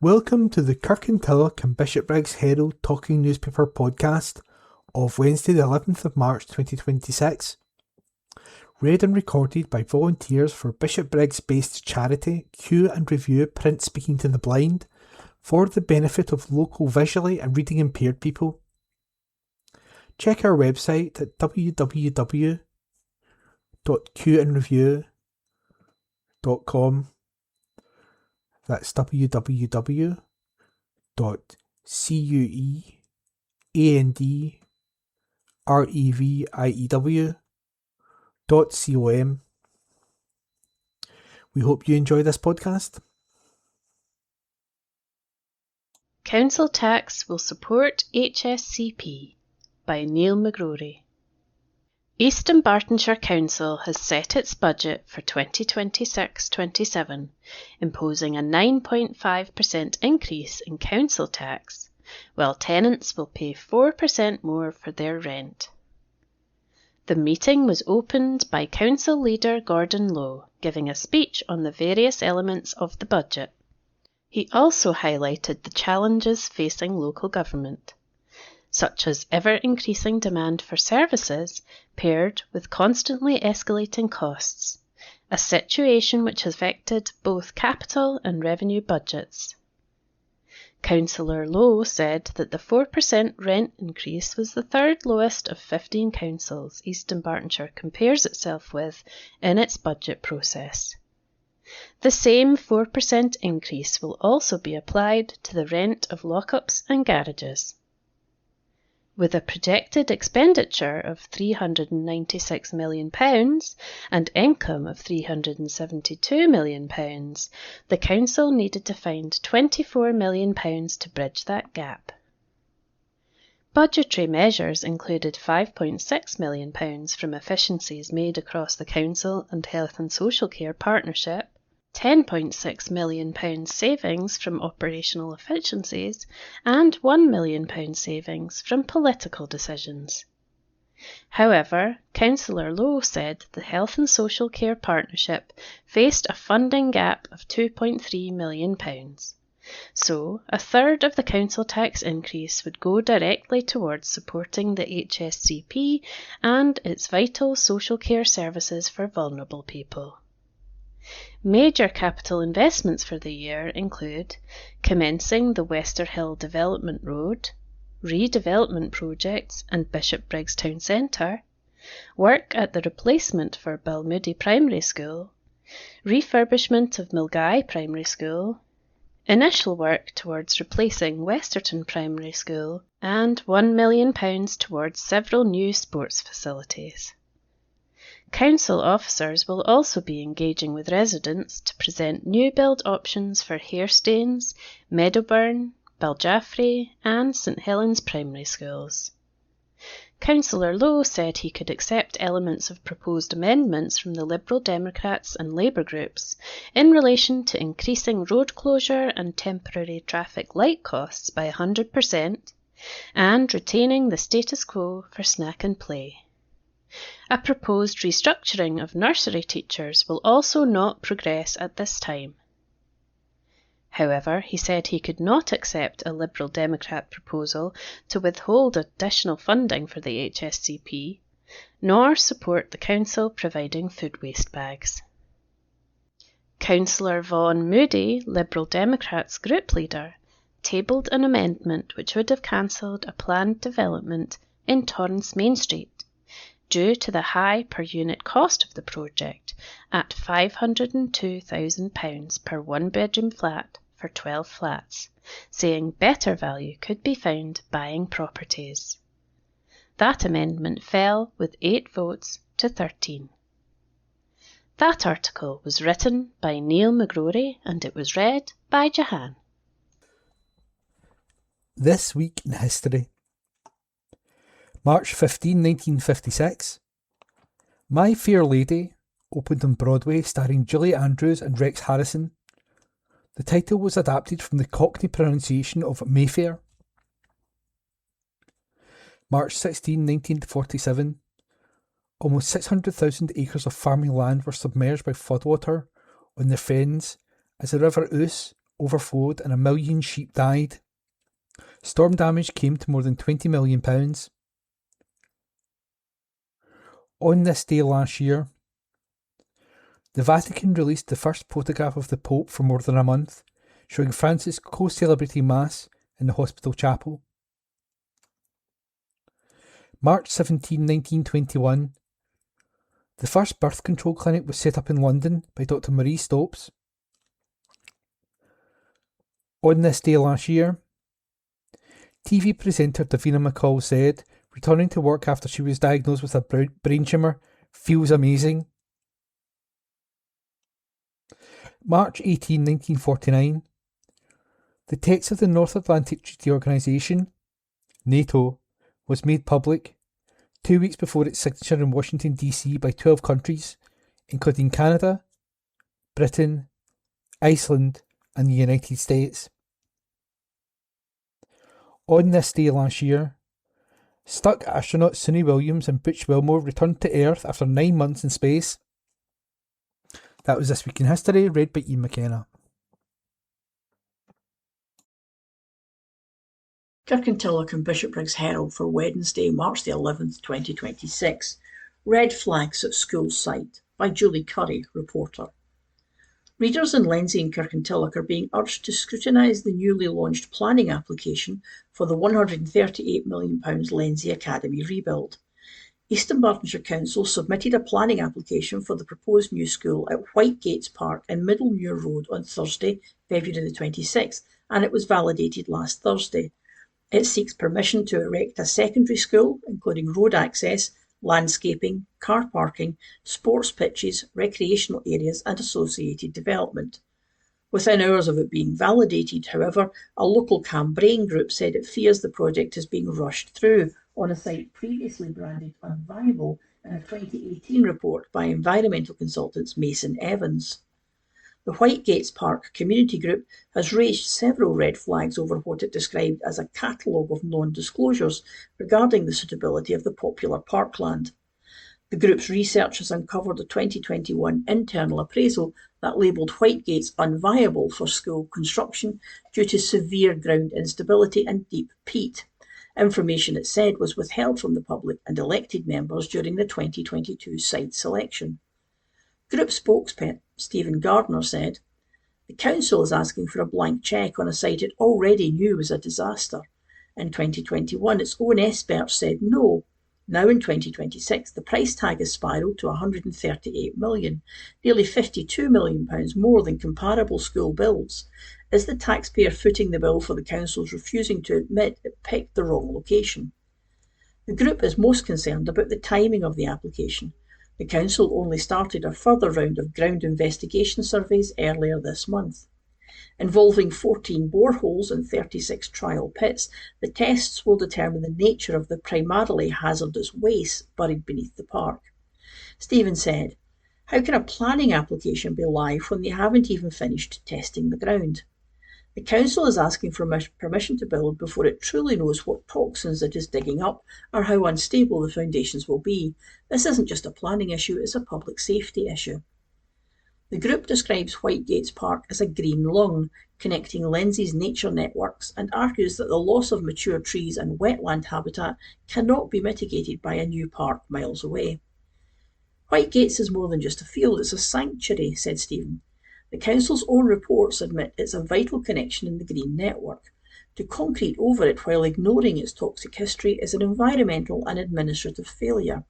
Welcome to the Kirkintilloch and Bishopbriggs Herald Talking Newspaper podcast of Wednesday the 11th of March 2026. Read and recorded by volunteers for Bishopbriggs-based charity Cue and Review Print Speaking to the Blind for the benefit of local visually and reading impaired people. Check our website at www.cueandreview.com. That's www.cueandreview.com. We hope you enjoy this podcast. Council tax will support HSCP by Neil McGrory. East Dunbartonshire Council has set its budget for 2026-27, imposing a 9.5% increase in council tax, while tenants will pay 4% more for their rent. The meeting was opened by Council Leader Gordon Lowe, giving a speech on the various elements of the budget. He also highlighted the challenges facing local government, such as ever-increasing demand for services paired with constantly escalating costs, a situation which has affected both capital and revenue budgets. Councillor Lowe said that the 4% rent increase was the third lowest of 15 councils East Dunbartonshire compares itself with in its budget process. The same 4% increase will also be applied to the rent of lockups and garages. With a projected expenditure of £396 million and income of £372 million, the council needed to find £24 million to bridge that gap. Budgetary measures included £5.6 million from efficiencies made across the council and health and social care partnership, £10.6 million savings from operational efficiencies, and £1 million savings from political decisions. However, Councillor Lowe said the Health and Social Care Partnership faced a funding gap of £2.3 million. So, a third of the council tax increase would go directly towards supporting the HSCP and its vital social care services for vulnerable people. Major capital investments for the year include commencing the Westerhill Development Road, redevelopment projects and Bishopbriggs Town Centre, work at the replacement for Balmoody Primary School, refurbishment of Milgai Primary School, initial work towards replacing Westerton Primary School, and £1 million towards several new sports facilities. Council officers will also be engaging with residents to present new build options for Hairstains, Meadowburn, Baljaffrey and St Helens primary schools. Councillor Lowe said he could accept elements of proposed amendments from the Liberal Democrats and Labour groups in relation to increasing road closure and temporary traffic light costs by 100% and retaining the status quo for snack and play. A proposed restructuring of nursery teachers will also not progress at this time. However, he said he could not accept a Liberal Democrat proposal to withhold additional funding for the HSCP, nor support the council providing food waste bags. Councillor Vaughan Moody, Liberal Democrats group leader, tabled an amendment which would have cancelled a planned development in Torrance Main Street, due to the high per-unit cost of the project at £502,000 per one-bedroom flat for 12 flats, saying better value could be found buying properties. That amendment fell with 8 votes to 13. That article was written by Neil McGrory and it was read by Jahan. This week in history. March 15, 1956. My Fair Lady opened on Broadway starring Julie Andrews and Rex Harrison. The title was adapted from the Cockney pronunciation of Mayfair. March 16, 1947. Almost 600,000 acres of farming land were submerged by floodwater on the Fens as the River Ouse overflowed and 1 million sheep died. Storm damage came to more than £20 million. On this day last year, the Vatican released the first photograph of the Pope for more than a month, showing Francis co-celebrating Mass in the hospital chapel. March 17, 1921, the first birth control clinic was set up in London by Dr. Marie Stopes. On this day last year, TV presenter Davina McCall said, returning to work after she was diagnosed with a brain tumour feels amazing. March 18, 1949, the text of the North Atlantic Treaty Organisation, NATO, was made public 2 weeks before its signature in Washington DC by 12 countries, including Canada, Britain, Iceland and the United States. On this day last year, stuck astronauts Suni Williams and Butch Wilmore returned to Earth after 9 months in space. That was This Week in History, read by Ian McKenna. Kirkintilloch and Bishopbriggs Herald for Wednesday, March the 11th, 2026. Red Flags at School Site by Julie Curry, reporter. Readers in Lenzie and Kirkintilloch are being urged to scrutinise the newly launched planning application for the £138 million Lenzie Academy rebuild. East Dunbartonshire Council submitted a planning application for the proposed new school at Whitegates Park in Middlemuir Road on Thursday, February the 26th, and it was validated last Thursday. It seeks permission to erect a secondary school, including road access, landscaping, car parking, sports pitches, recreational areas and associated development. Within hours of it being validated, however, a local Cambrian group said it fears the project is being rushed through on a site previously branded unviable in a 2018 report by environmental consultants Mason Evans. The Whitegates Park Community Group has raised several red flags over what it described as a catalogue of non-disclosures regarding the suitability of the popular parkland. The group's research has uncovered a 2021 internal appraisal that labelled Whitegates unviable for school construction due to severe ground instability and deep peat. Information, it said, was withheld from the public and elected members during the 2022 site selection. Group spokesman Stephen Gardner said, "The council is asking for a blank cheque on a site it already knew was a disaster. In 2021, its own experts said no. Now in 2026, the price tag has spiralled to £138 million, nearly £52 million more than comparable school builds. Is the taxpayer footing the bill for the council's refusing to admit it picked the wrong location?" The group is most concerned about the timing of the application. The council only started a further round of ground investigation surveys earlier this month. Involving 14 boreholes and 36 trial pits, the tests will determine the nature of the primarily hazardous waste buried beneath the park. Stephen said, "How can a planning application be live when they haven't even finished testing the ground? The council is asking for permission to build before it truly knows what toxins it is digging up or how unstable the foundations will be. This isn't just a planning issue, it's a public safety issue." The group describes Whitegates Park as a green lung, connecting Lenzie's nature networks, and argues that the loss of mature trees and wetland habitat cannot be mitigated by a new park miles away. "Whitegates is more than just a field, it's a sanctuary," said Stephen. The council's own reports admit it's a vital connection in the green network. To concrete over it while ignoring its toxic history is an environmental and administrative failure.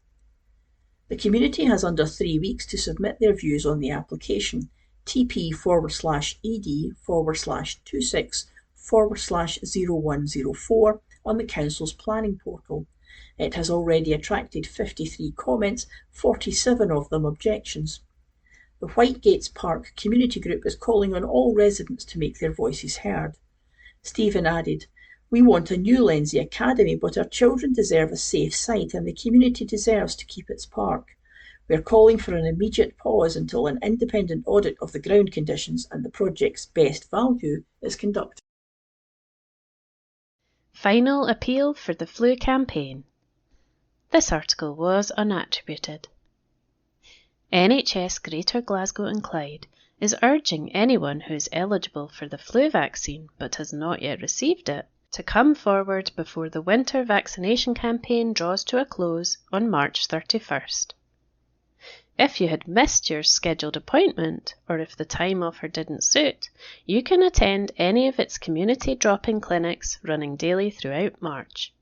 The community has under 3 weeks to submit their views on the application, TP/ED/26/0104 on the council's planning portal. It has already attracted 53 comments, 47 of them objections. The Whitegates Park Community Group is calling on all residents to make their voices heard. Stephen added, "We want a new Lenzie Academy, but our children deserve a safe site and the community deserves to keep its park. We are calling for an immediate pause until an independent audit of the ground conditions and the project's best value is conducted." Final appeal for the flu campaign. This article was unattributed. NHS Greater Glasgow and Clyde is urging anyone who is eligible for the flu vaccine but has not yet received it to come forward before the winter vaccination campaign draws to a close on March 31st. If you had missed your scheduled appointment, or if the time offer didn't suit, you can attend any of its community drop-in clinics running daily throughout March.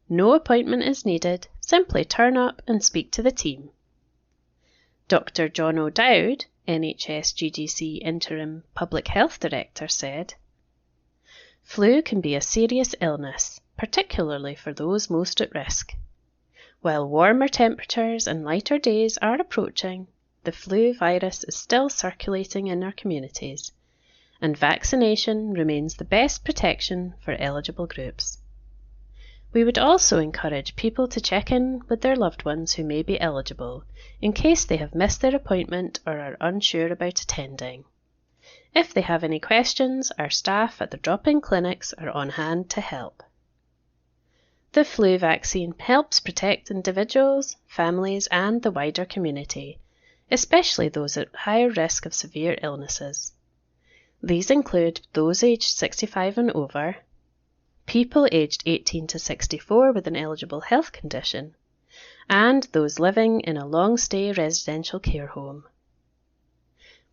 No appointment is needed, simply turn up and speak to the team. Dr. John O'Dowd, NHS GDC Interim Public Health Director, said, "Flu can be a serious illness, particularly for those most at risk. While warmer temperatures and lighter days are approaching, the flu virus is still circulating in our communities, and vaccination remains the best protection for eligible groups. We would also encourage people to check in with their loved ones who may be eligible, in case they have missed their appointment or are unsure about attending. If they have any questions, our staff at the drop-in clinics are on hand to help." The flu vaccine helps protect individuals, families, and the wider community, especially those at higher risk of severe illnesses. These include those aged 65 and over, people aged 18 to 64 with an eligible health condition, and those living in a long-stay residential care home.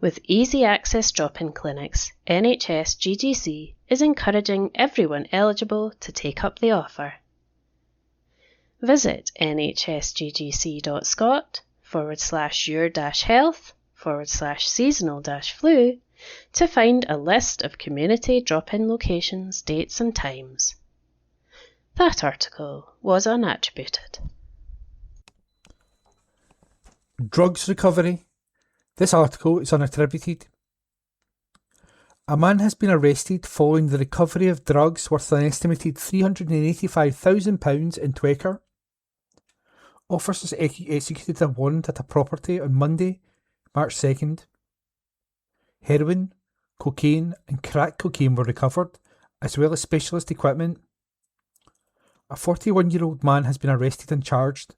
With easy access drop-in clinics, NHS GDC is encouraging everyone eligible to take up the offer. Visit nhsgdc.scot/your-health/seasonal-flu to find a list of community drop-in locations, dates and times. That article was unattributed. Drugs recovery. This article is unattributed. A man has been arrested following the recovery of drugs worth an estimated £385,000 in Twecker. Officers executed a warrant at a property on Monday, March 2nd. Heroin, cocaine and crack cocaine were recovered, as well as specialist equipment. A 41-year-old man has been arrested and charged.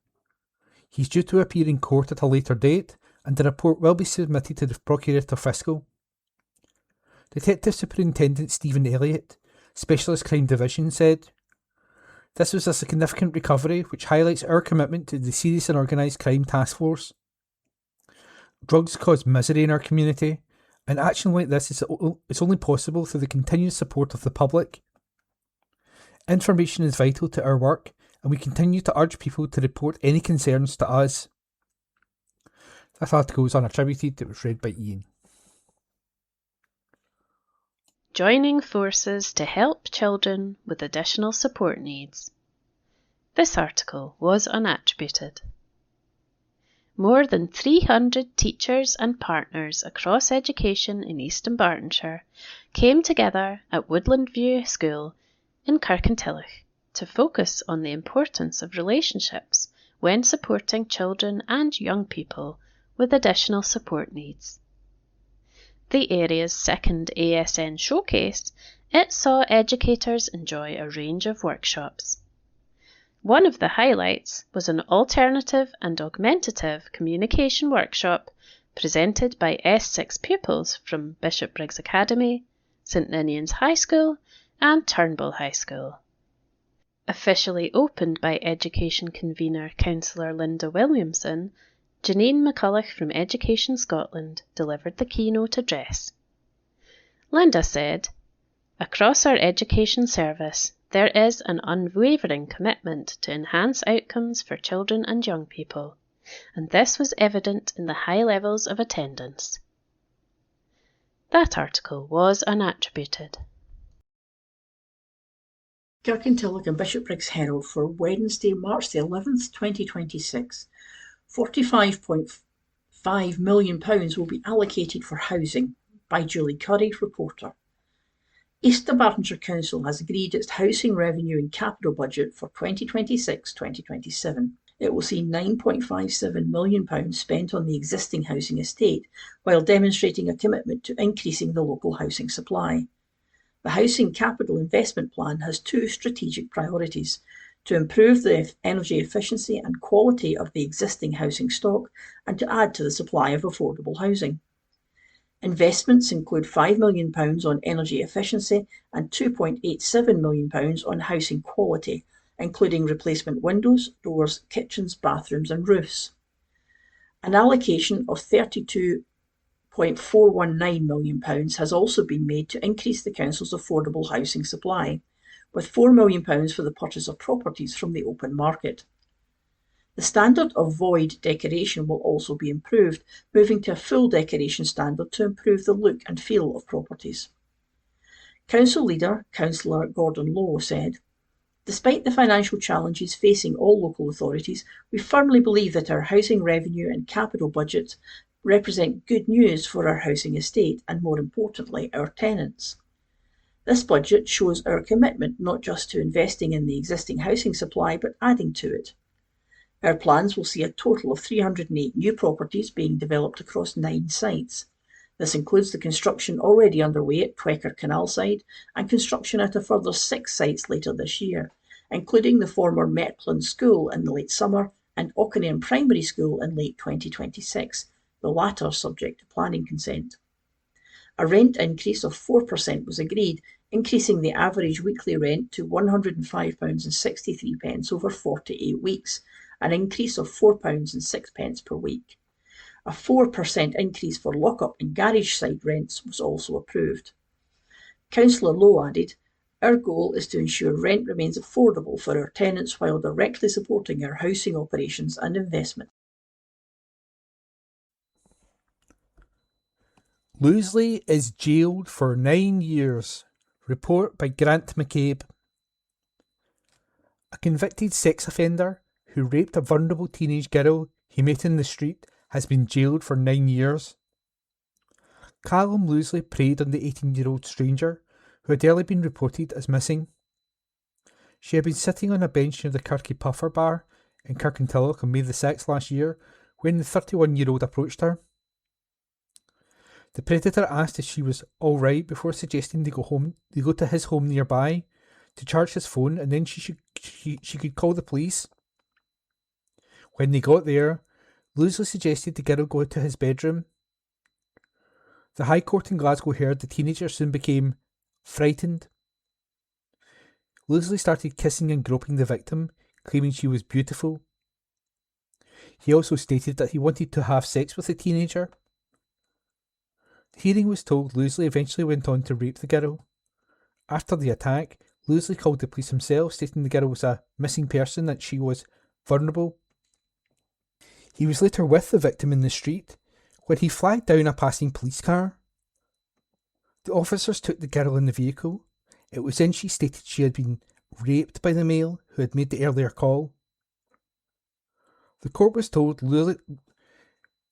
He's due to appear in court at a later date, and the report will be submitted to the Procurator Fiscal. Detective Superintendent Stephen Elliott, Specialist Crime Division, said, "This was a significant recovery which highlights our commitment to the Serious and Organised Crime Task Force. Drugs cause misery in our community, and action like this is only possible through the continued support of the public. Information is vital to our work, and we continue to urge people to report any concerns to us." This article was unattributed. It was read by Ian. Joining forces to help children with additional support needs. This article was unattributed. More than 300 teachers and partners across education in East Dunbartonshire came together at Woodland View School in Kirkintilloch to focus on the importance of relationships when supporting children and young people with additional support needs. The area's second ASN showcase, it saw educators enjoy a range of workshops. One of the highlights was an alternative and augmentative communication workshop presented by S6 pupils from Bishopbriggs Academy, St Ninian's High School and Turnbull High School. Officially opened by Education Convener Councillor Linda Williamson, Janine McCulloch from Education Scotland delivered the keynote address. Linda said, "Across our education service, there is an unwavering commitment to enhance outcomes for children and young people, and this was evident in the high levels of attendance." That article was unattributed. Kirkintilloch and Bishopbriggs Herald for Wednesday, March the 11th, 2026. £45.5 million will be allocated for housing, by Julie Curry, reporter. East Dunbartonshire Council has agreed its housing revenue and capital budget for 2026-2027. It will see £9.57 million spent on the existing housing estate, while demonstrating a commitment to increasing the local housing supply. The Housing Capital Investment Plan has two strategic priorities: to improve the energy efficiency and quality of the existing housing stock, and to add to the supply of affordable housing. Investments include £5 million on energy efficiency and £2.87 million on housing quality, including replacement windows, doors, kitchens, bathrooms and roofs. An allocation of £32.419 million has also been made to increase the Council's affordable housing supply, with £4 million for the purchase of properties from the open market. The standard of void decoration will also be improved, moving to a full decoration standard to improve the look and feel of properties. Council leader, Councillor Gordon Lowe, said, "Despite the financial challenges facing all local authorities, we firmly believe that our housing revenue and capital budgets represent good news for our housing estate and, more importantly, our tenants. This budget shows our commitment not just to investing in the existing housing supply but adding to it. Our plans will see a total of 308 new properties being developed across 9 sites. This includes the construction already underway at Twecker Canalside and construction at a further 6 sites later this year, including the former Metland School in the late summer and Auchinlean Primary School in late 2026, the latter subject to planning consent. A rent increase of 4% was agreed, increasing the average weekly rent to £105.63 over 48 weeks, an increase of £4.06 per week. A 4% increase for lock-up and garage site rents was also approved. Councillor Lowe added, "Our goal is to ensure rent remains affordable for our tenants while directly supporting our housing operations and investment." Loseley is jailed for 9 years. Report by Grant McCabe. A convicted sex offender who raped a vulnerable teenage girl he met in the street has been jailed for 9 years. Callum Loseley preyed on the 18-year-old stranger, who had earlier been reported as missing. She had been sitting on a bench near the Kirky Puffer bar in Kirkintilloch on May the 6th last year when the 31-year-old approached her. The predator asked if she was alright before suggesting they go to his home nearby to charge his phone, and then she could call the police. When they got there, Loseley suggested the girl go to his bedroom. The High Court in Glasgow heard the teenager soon became frightened. Loseley started kissing and groping the victim, claiming she was beautiful. He also stated that he wanted to have sex with the teenager. The hearing was told Loseley eventually went on to rape the girl. After the attack, Loseley called the police himself, stating the girl was a missing person and that she was vulnerable. He was later with the victim in the street when he flagged down a passing police car. The officers took the girl in the vehicle. It was then she stated she had been raped by the male who had made the earlier call. The court was told Loseley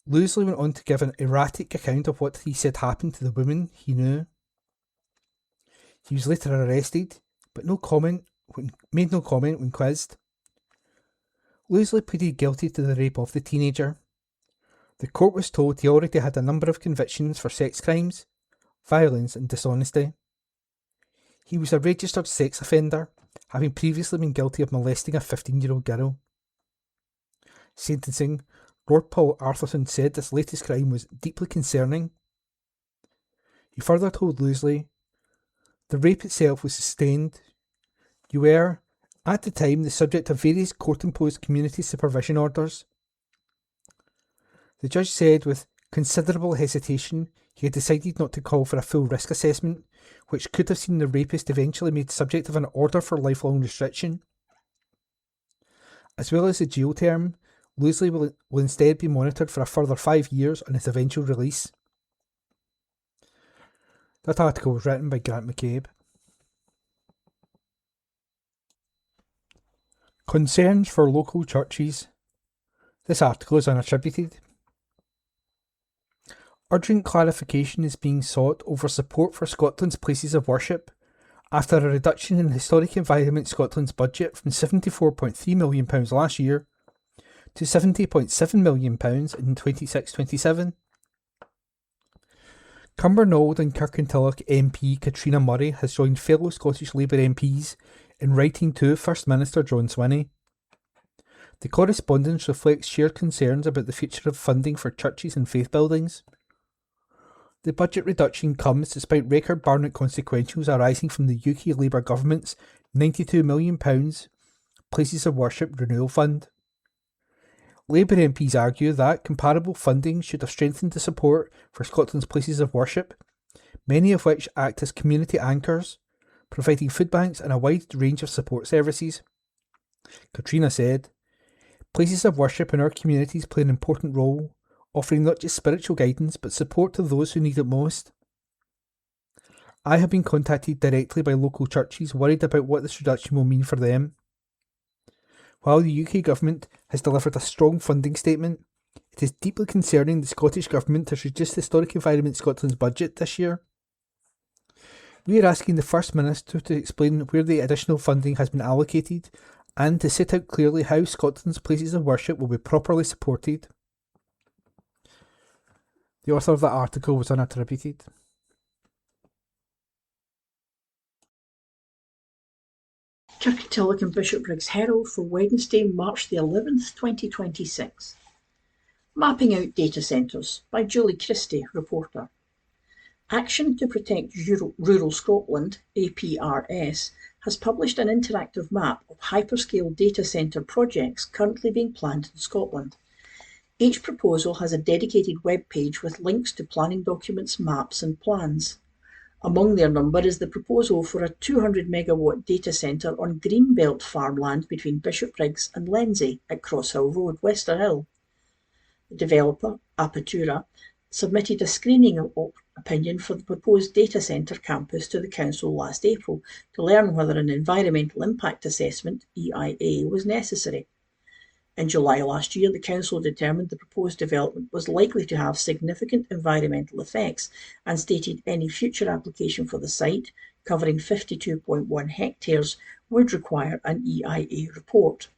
went on to give an erratic account of what he said happened to the woman he knew. He was later arrested, but made no comment when quizzed. Loseley pleaded guilty to the rape of the teenager. The court was told he already had a number of convictions for sex crimes, violence and dishonesty. He was a registered sex offender, having previously been guilty of molesting a 15-year-old girl. Sentencing, Lord Paul Arthurson said this latest crime was deeply concerning. He further told Loseley, "The rape itself was sustained. You were, at the time, the subject of various court-imposed community supervision orders." The judge said with considerable hesitation he had decided not to call for a full risk assessment, which could have seen the rapist eventually made subject of an order for lifelong restriction. As well as the jail term, Loseley will instead be monitored for a further 5 years on his eventual release. That article was written by Grant McCabe. Concerns for local churches. This article is unattributed. Urgent clarification is being sought over support for Scotland's places of worship after a reduction in Historic Environment Scotland's budget from £74.3 million last year to £70.7 million in 26-27. Cumbernauld and Kirkintilloch MP Katrina Murray has joined fellow Scottish Labour MPs in writing to First Minister John Swinney. The correspondence reflects shared concerns about the future of funding for churches and faith buildings. The budget reduction comes despite record burnout consequentials arising from the UK Labour Government's £92 million Places of Worship Renewal Fund. Labour MPs argue that comparable funding should have strengthened the support for Scotland's places of worship, many of which act as community anchors, providing food banks and a wide range of support services. Katrina said, "Places of worship in our communities play an important role, offering not just spiritual guidance but support to those who need it most. I have been contacted directly by local churches worried about what this reduction will mean for them. While the UK Government has delivered a strong funding statement, it is deeply concerning the Scottish Government has reduced Historic Environment Scotland's budget this year. We are asking the First Minister to explain where the additional funding has been allocated and to set out clearly how Scotland's places of worship will be properly supported." The author of that article was unattributed. Kirkintilloch and Bishopbriggs Herald for Wednesday, March the 11th, 2026. Mapping Out Data Centres by Julie Christie, reporter. Action to Protect Rural Scotland, APRS, has published an interactive map of hyperscale data centre projects currently being planned in Scotland. Each proposal has a dedicated web page with links to planning documents, maps and plans. Among their number is the proposal for a 200 megawatt data centre on Greenbelt farmland between Bishopbriggs and Lenzie at Crosshill Road, Westerhill. The developer, Apatura, submitted a screening opinion for the proposed data centre campus to the council last April to learn whether an environmental impact assessment, EIA, was necessary. In July last year, the council determined the proposed development was likely to have significant environmental effects and stated any future application for the site, covering 52.1 hectares, would require an EIA report.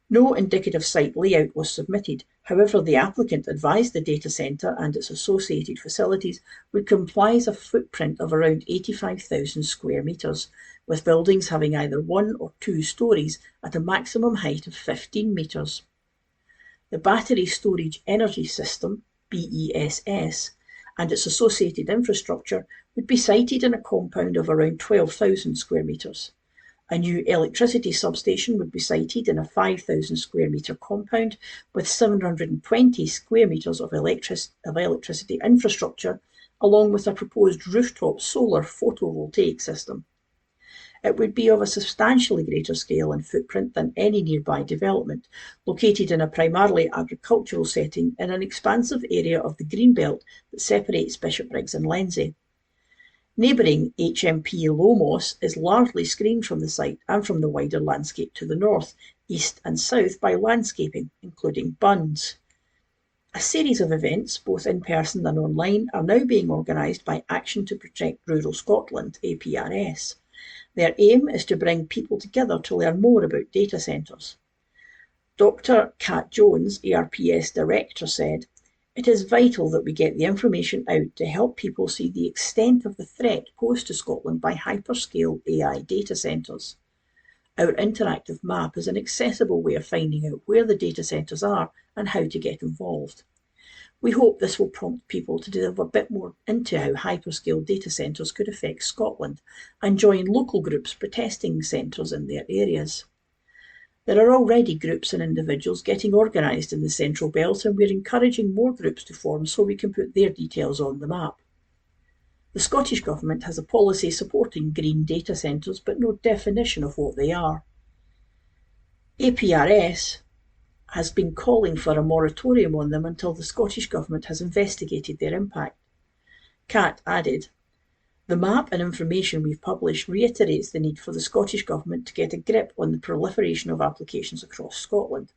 No indicative site layout was submitted. However, the applicant advised the data centre and its associated facilities would comprise a footprint of around 85,000 square metres, with buildings having either 1 or 2 storeys at a maximum height of 15 metres. The Battery Storage Energy System, BESS, and its associated infrastructure would be sited in a compound of around 12,000 square metres. A new electricity substation would be sited in a 5,000 square metre compound with 720 square metres of electricity infrastructure, along with a proposed rooftop solar photovoltaic system. It would be of a substantially greater scale and footprint than any nearby development, located in a primarily agricultural setting in an expansive area of the Greenbelt that separates Bishopbriggs and Lenzie. Neighbouring HMP Lomos is largely screened from the site and from the wider landscape to the north, east and south by landscaping, including bunds. A series of events, both in person and online, are now being organised by Action to Protect Rural Scotland, APRS. Their aim is to bring people together to learn more about data centres. Dr. Kat Jones, ARPS Director, said, "It is vital that we get the information out to help people see the extent of the threat posed to Scotland by hyperscale AI data centres. Our interactive map is an accessible way of finding out where the data centres are and how to get involved. We hope this will prompt people to delve a bit more into how hyperscale data centres could affect Scotland and join local groups protesting centres in their areas. There are already groups and individuals getting organised in the Central Belt, and we're encouraging more groups to form so we can put their details on the map. The Scottish Government has a policy supporting green data centres, but no definition of what they are. APRS has been calling for a moratorium on them until the Scottish Government has investigated their impact." Kat added, "The map and information we've published reiterates the need for the Scottish Government to get a grip on the proliferation of applications across Scotland.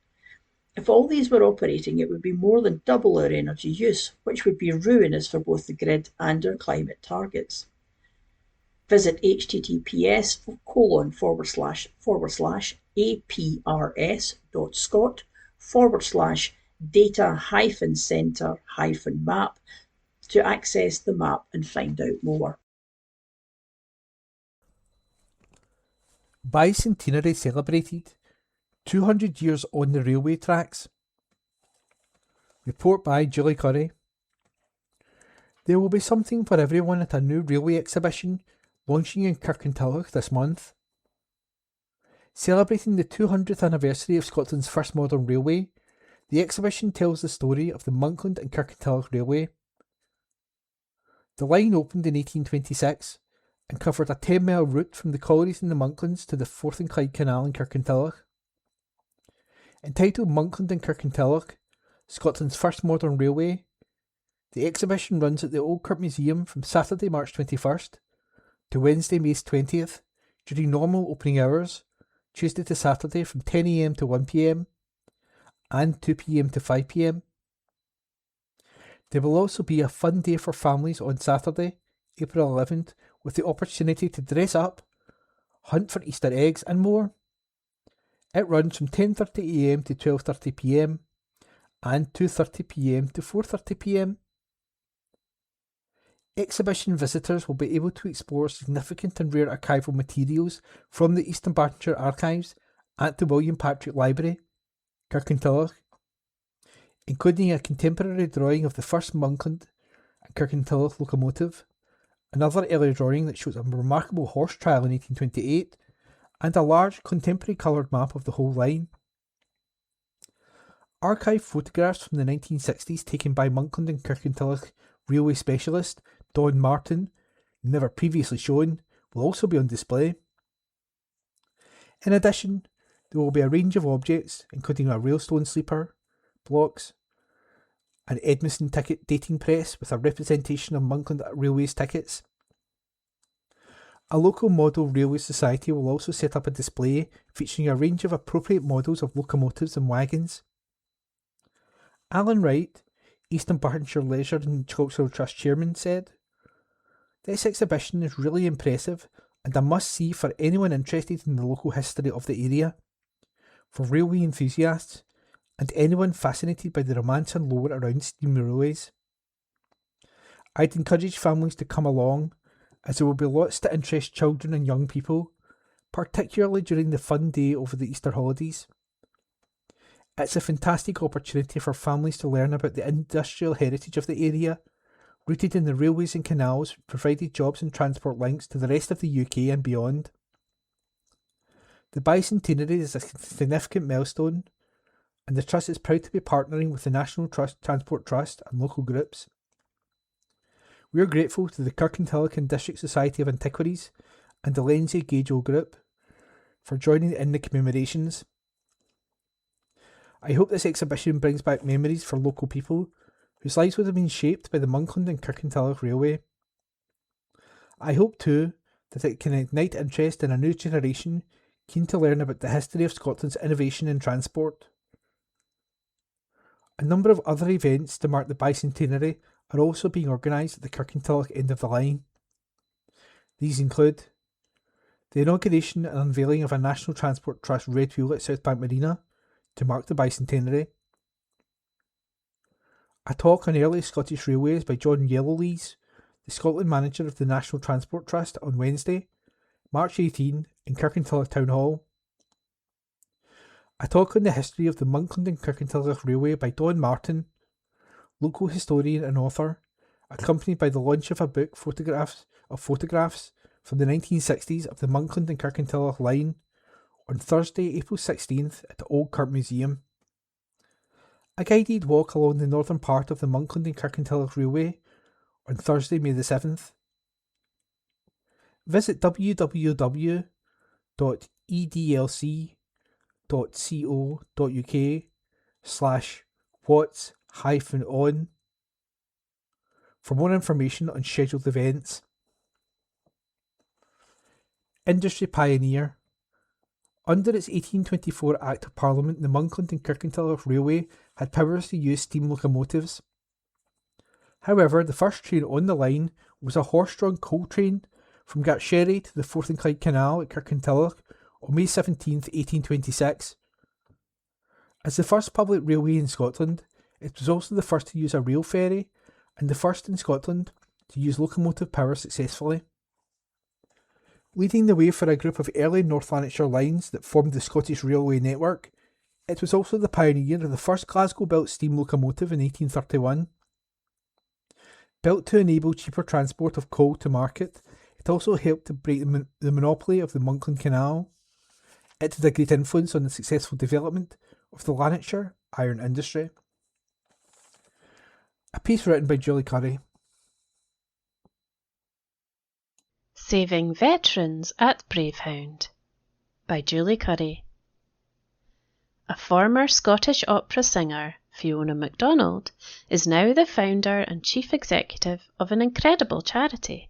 If all these were operating, it would be more than double our energy use, which would be ruinous for both the grid and our climate targets. Visit https://aprs.scot/data-centre-map to access the map and find out more." Bicentenary celebrated. 200 years on the railway tracks. Report by Julie Curry. There will be something for everyone at a new railway exhibition launching in Kirkintilloch this month. Celebrating the 200th anniversary of Scotland's first modern railway, the exhibition tells the story of the Monkland and Kirkintilloch Railway. The line opened in 1826 and covered a 10-mile route from the collieries in the Monklands to the Forth and Clyde Canal in Kirkintilloch. Entitled Monkland and Kirkintilloch, Scotland's first modern railway, the exhibition runs at the Old Kirk Museum from Saturday, March 21st to Wednesday, May 20th, during normal opening hours, Tuesday to Saturday from 10 a.m. to 1 p.m. and 2 p.m. to 5 p.m. There will also be a fun day for families on Saturday, April 11th, with the opportunity to dress up, hunt for Easter eggs and more. It runs from 10:30 a.m. to 12:30 p.m. and 2:30 p.m. to 4:30 p.m. Exhibition visitors will be able to explore significant and rare archival materials from the Eastern Bartonshire Archives at the William Patrick Library, Kirkintilloch, including a contemporary drawing of the first Monkland and Kirkintilloch locomotive, another early drawing that shows a remarkable horse trial in 1828, and a large contemporary coloured map of the whole line. Archive photographs from the 1960s taken by Monkland and Kirkintilloch railway specialist Don Martin, never previously shown, will also be on display. In addition, there will be a range of objects, including a railstone sleeper, blocks, an Edmiston ticket dating press with a representation of Monkland Railways tickets. A local model railway society will also set up a display featuring a range of appropriate models of locomotives and wagons. Alan Wright, Eastern Bartonshire Leisure and Cultural Trust Chairman, said, "This exhibition is really impressive and a must-see for anyone interested in the local history of the area, for railway enthusiasts, and anyone fascinated by the romance and lore around steam railways. I'd encourage families to come along, as there will be lots to interest children and young people, particularly during the fun day over the Easter holidays. It's a fantastic opportunity for families to learn about the industrial heritage of the area, rooted in the railways and canals, provided jobs and transport links to the rest of the UK and beyond. The bicentenary is a significant milestone, and the Trust is proud to be partnering with the National Transport Trust and local groups. We are grateful to the Kirkintilloch and District Society of Antiquaries and the Lindsay Gagel Group for joining in the commemorations. I hope this exhibition brings back memories for local people whose lives would have been shaped by the Monkland and Kirkintilloch Railway. I hope too that it can ignite interest in a new generation keen to learn about the history of Scotland's innovation in transport. A number of other events to mark the bicentenary are also being organised at the Kirkintilloch end of the line. These include the inauguration and unveiling of a National Transport Trust Red Wheel at Southbank Marina to mark the bicentenary, a talk on early Scottish railways by John Yellowlees, the Scotland manager of the National Transport Trust, on Wednesday, March 18 in Kirkintilloch Town Hall, a talk on the history of the Monkland and Kirkintilloch Railway by Don Martin, local historian and author, accompanied by the launch of a book photographs from the 1960s of the Monkland and Kirkintilloch line on Thursday, April 16th at the Old Kirk Museum. A guided walk along the northern part of the Monkland and Kirkintilloch Railway on Thursday, May the 7th. Visit www.edlc.co.uk/what's-on for more information on scheduled events. Industry Pioneer. Under its 1824 Act of Parliament, the Monkland and Kirkintilloch Railway had powers to use steam locomotives. However, the first train on the line was a horse-drawn coal train from Gartsherry to the Forth and Clyde Canal at Kirkintilloch on May 17, 1826. As the first public railway in Scotland, it was also the first to use a rail ferry and the first in Scotland to use locomotive power successfully. Leading the way for a group of early North Lanarkshire lines that formed the Scottish Railway network, it was also the pioneer of the first Glasgow-built steam locomotive in 1831. Built to enable cheaper transport of coal to market, it also helped to break the monopoly of the Monkland Canal. It had a great influence on the successful development of the Lanarkshire iron industry. A piece written by Julie Curry. Saving Veterans at Bravehound by Julie Curry. A former Scottish opera singer, Fiona MacDonald, is now the founder and chief executive of an incredible charity.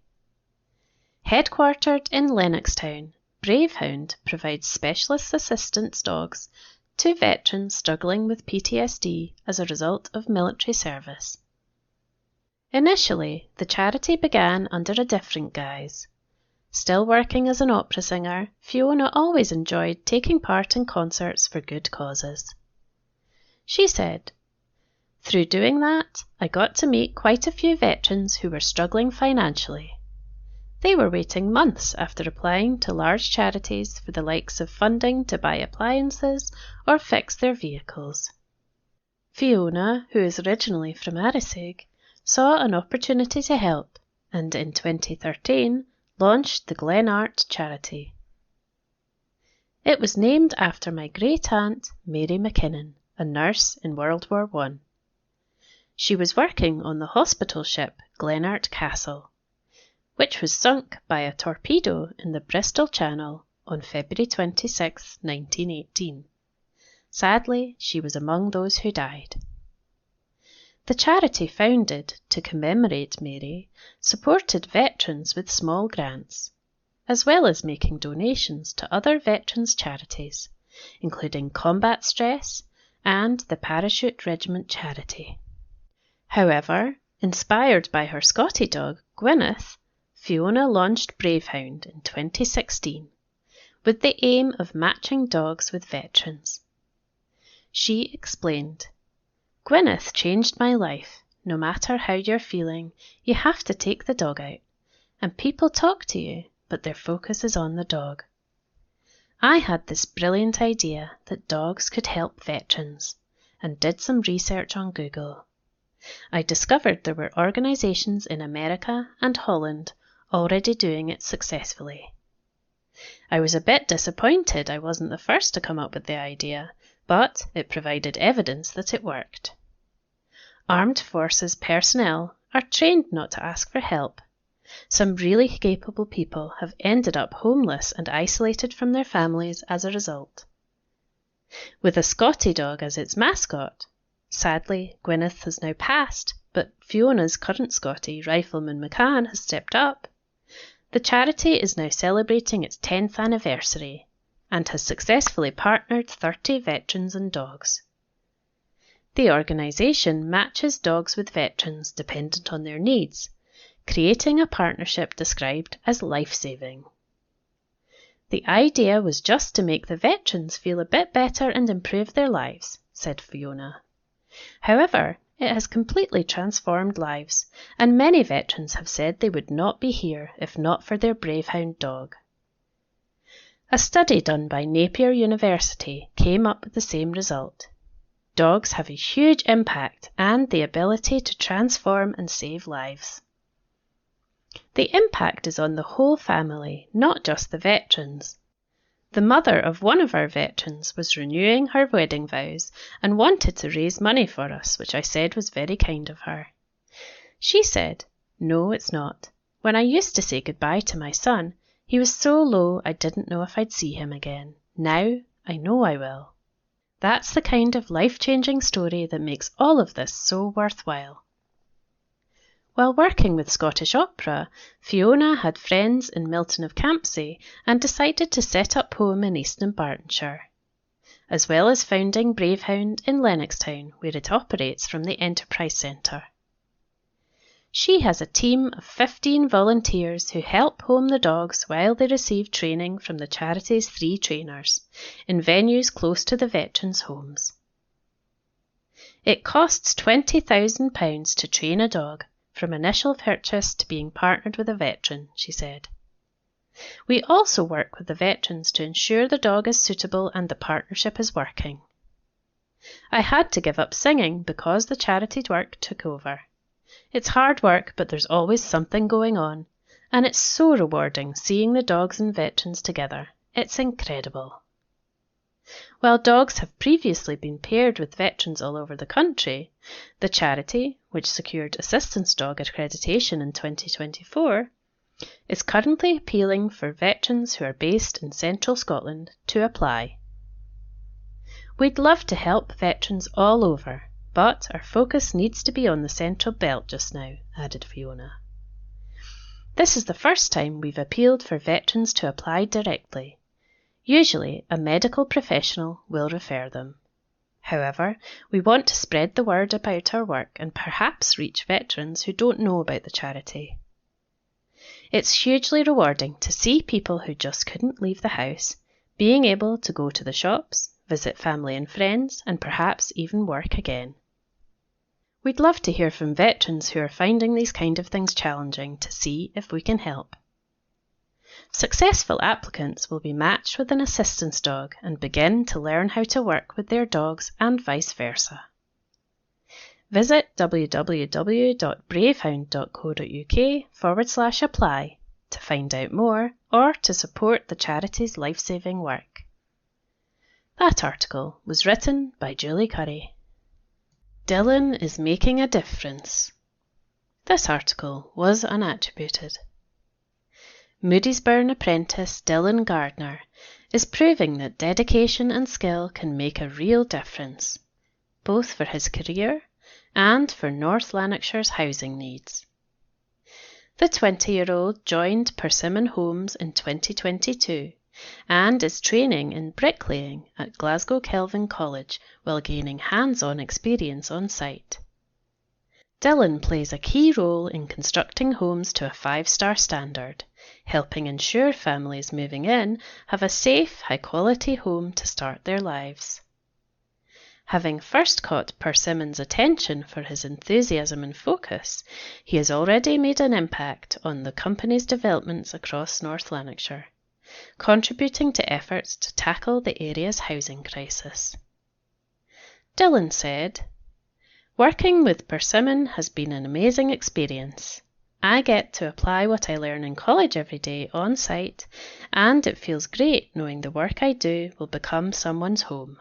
Headquartered in Lennoxtown, Bravehound provides specialist assistance dogs to veterans struggling with PTSD as a result of military service. Initially, the charity began under a different guise. Still working as an opera singer, Fiona always enjoyed taking part in concerts for good causes. She said, "Through doing that, I got to meet quite a few veterans who were struggling financially. They were waiting months after applying to large charities for the likes of funding to buy appliances or fix their vehicles." Fiona, who is originally from Arisaig, saw an opportunity to help and in 2013 launched the Glenart charity. It was named after my great-aunt Mary McKinnon, a nurse in World War I. She was working on the hospital ship Glenart Castle, which was sunk by a torpedo in the Bristol Channel on February 26, 1918. Sadly, she was among those who died. The charity, founded to commemorate Mary, supported veterans with small grants, as well as making donations to other veterans' charities, including Combat Stress and the Parachute Regiment Charity. However, inspired by her Scottie dog, Gwyneth, Fiona launched Bravehound in 2016 with the aim of matching dogs with veterans. She explained, "Gwyneth changed my life. No matter how you're feeling, you have to take the dog out, and people talk to you, but their focus is on the dog. I had this brilliant idea that dogs could help veterans, and did some research on Google. I discovered there were organisations in America and Holland already doing it successfully. I was a bit disappointed I wasn't the first to come up with the idea, but it provided evidence that it worked. Armed forces personnel are trained not to ask for help. Some really capable people have ended up homeless and isolated from their families as a result. With a Scottie dog as its mascot, sadly Gwyneth has now passed, but Fiona's current Scottie, Rifleman McCann, has stepped up. The charity is now celebrating its 10th anniversary and has successfully partnered 30 veterans and dogs. The organisation matches dogs with veterans dependent on their needs, creating a partnership described as life-saving. The idea was just to make the veterans feel a bit better and improve their lives, said Fiona. However, it has completely transformed lives, and many veterans have said they would not be here if not for their Bravehound dog. A study done by Napier University came up with the same result. Dogs have a huge impact and the ability to transform and save lives. The impact is on the whole family, not just the veterans. The mother of one of our veterans was renewing her wedding vows and wanted to raise money for us, which I said was very kind of her. She said, "No, it's not. When I used to say goodbye to my son, he was so low I didn't know if I'd see him again. Now I know I will." That's the kind of life-changing story that makes all of this so worthwhile. While working with Scottish Opera, Fiona had friends in Milton of Campsie and decided to set up home in East Bartonshire, as well as founding Bravehound in Lennoxtown, where it operates from the Enterprise Centre. She has a team of 15 volunteers who help home the dogs while they receive training from the charity's 3 trainers in venues close to the veterans' homes. It costs £20,000 to train a dog, from initial purchase to being partnered with a veteran, she said. We also work with the veterans to ensure the dog is suitable and the partnership is working. I had to give up singing because the charity work took over. It's hard work, but there's always something going on, and it's so rewarding seeing the dogs and veterans together. It's incredible. While dogs have previously been paired with veterans all over the country, the charity, which secured assistance dog accreditation in 2024, is currently appealing for veterans who are based in central Scotland to apply. We'd love to help veterans all over, but our focus needs to be on the Central Belt just now, added Fiona. This is the first time we've appealed for veterans to apply directly. Usually, a medical professional will refer them. However, we want to spread the word about our work and perhaps reach veterans who don't know about the charity. It's hugely rewarding to see people who just couldn't leave the house being able to go to the shops, visit family and friends, and perhaps even work again. We'd love to hear from veterans who are finding these kind of things challenging to see if we can help. Successful applicants will be matched with an assistance dog and begin to learn how to work with their dogs and vice versa. Visit www.bravehound.co.uk/apply to find out more or to support the charity's life-saving work. That article was written by Julie Curry. Dylan is making a difference. This article was unattributed. Moodiesburn apprentice Dylan Gardner is proving that dedication and skill can make a real difference, both for his career and for North Lanarkshire's housing needs. The 20-year-old joined Persimmon Homes in 2022 and is training in bricklaying at Glasgow Kelvin College while gaining hands-on experience on site. Dylan plays a key role in constructing homes to a 5-star standard, helping ensure families moving in have a safe, high-quality home to start their lives. Having first caught Persimmon's attention for his enthusiasm and focus, he has already made an impact on the company's developments across North Lanarkshire, contributing to efforts to tackle the area's housing crisis. Dylan said, "Working with Persimmon has been an amazing experience. I get to apply what I learn in college every day on site, and it feels great knowing the work I do will become someone's home.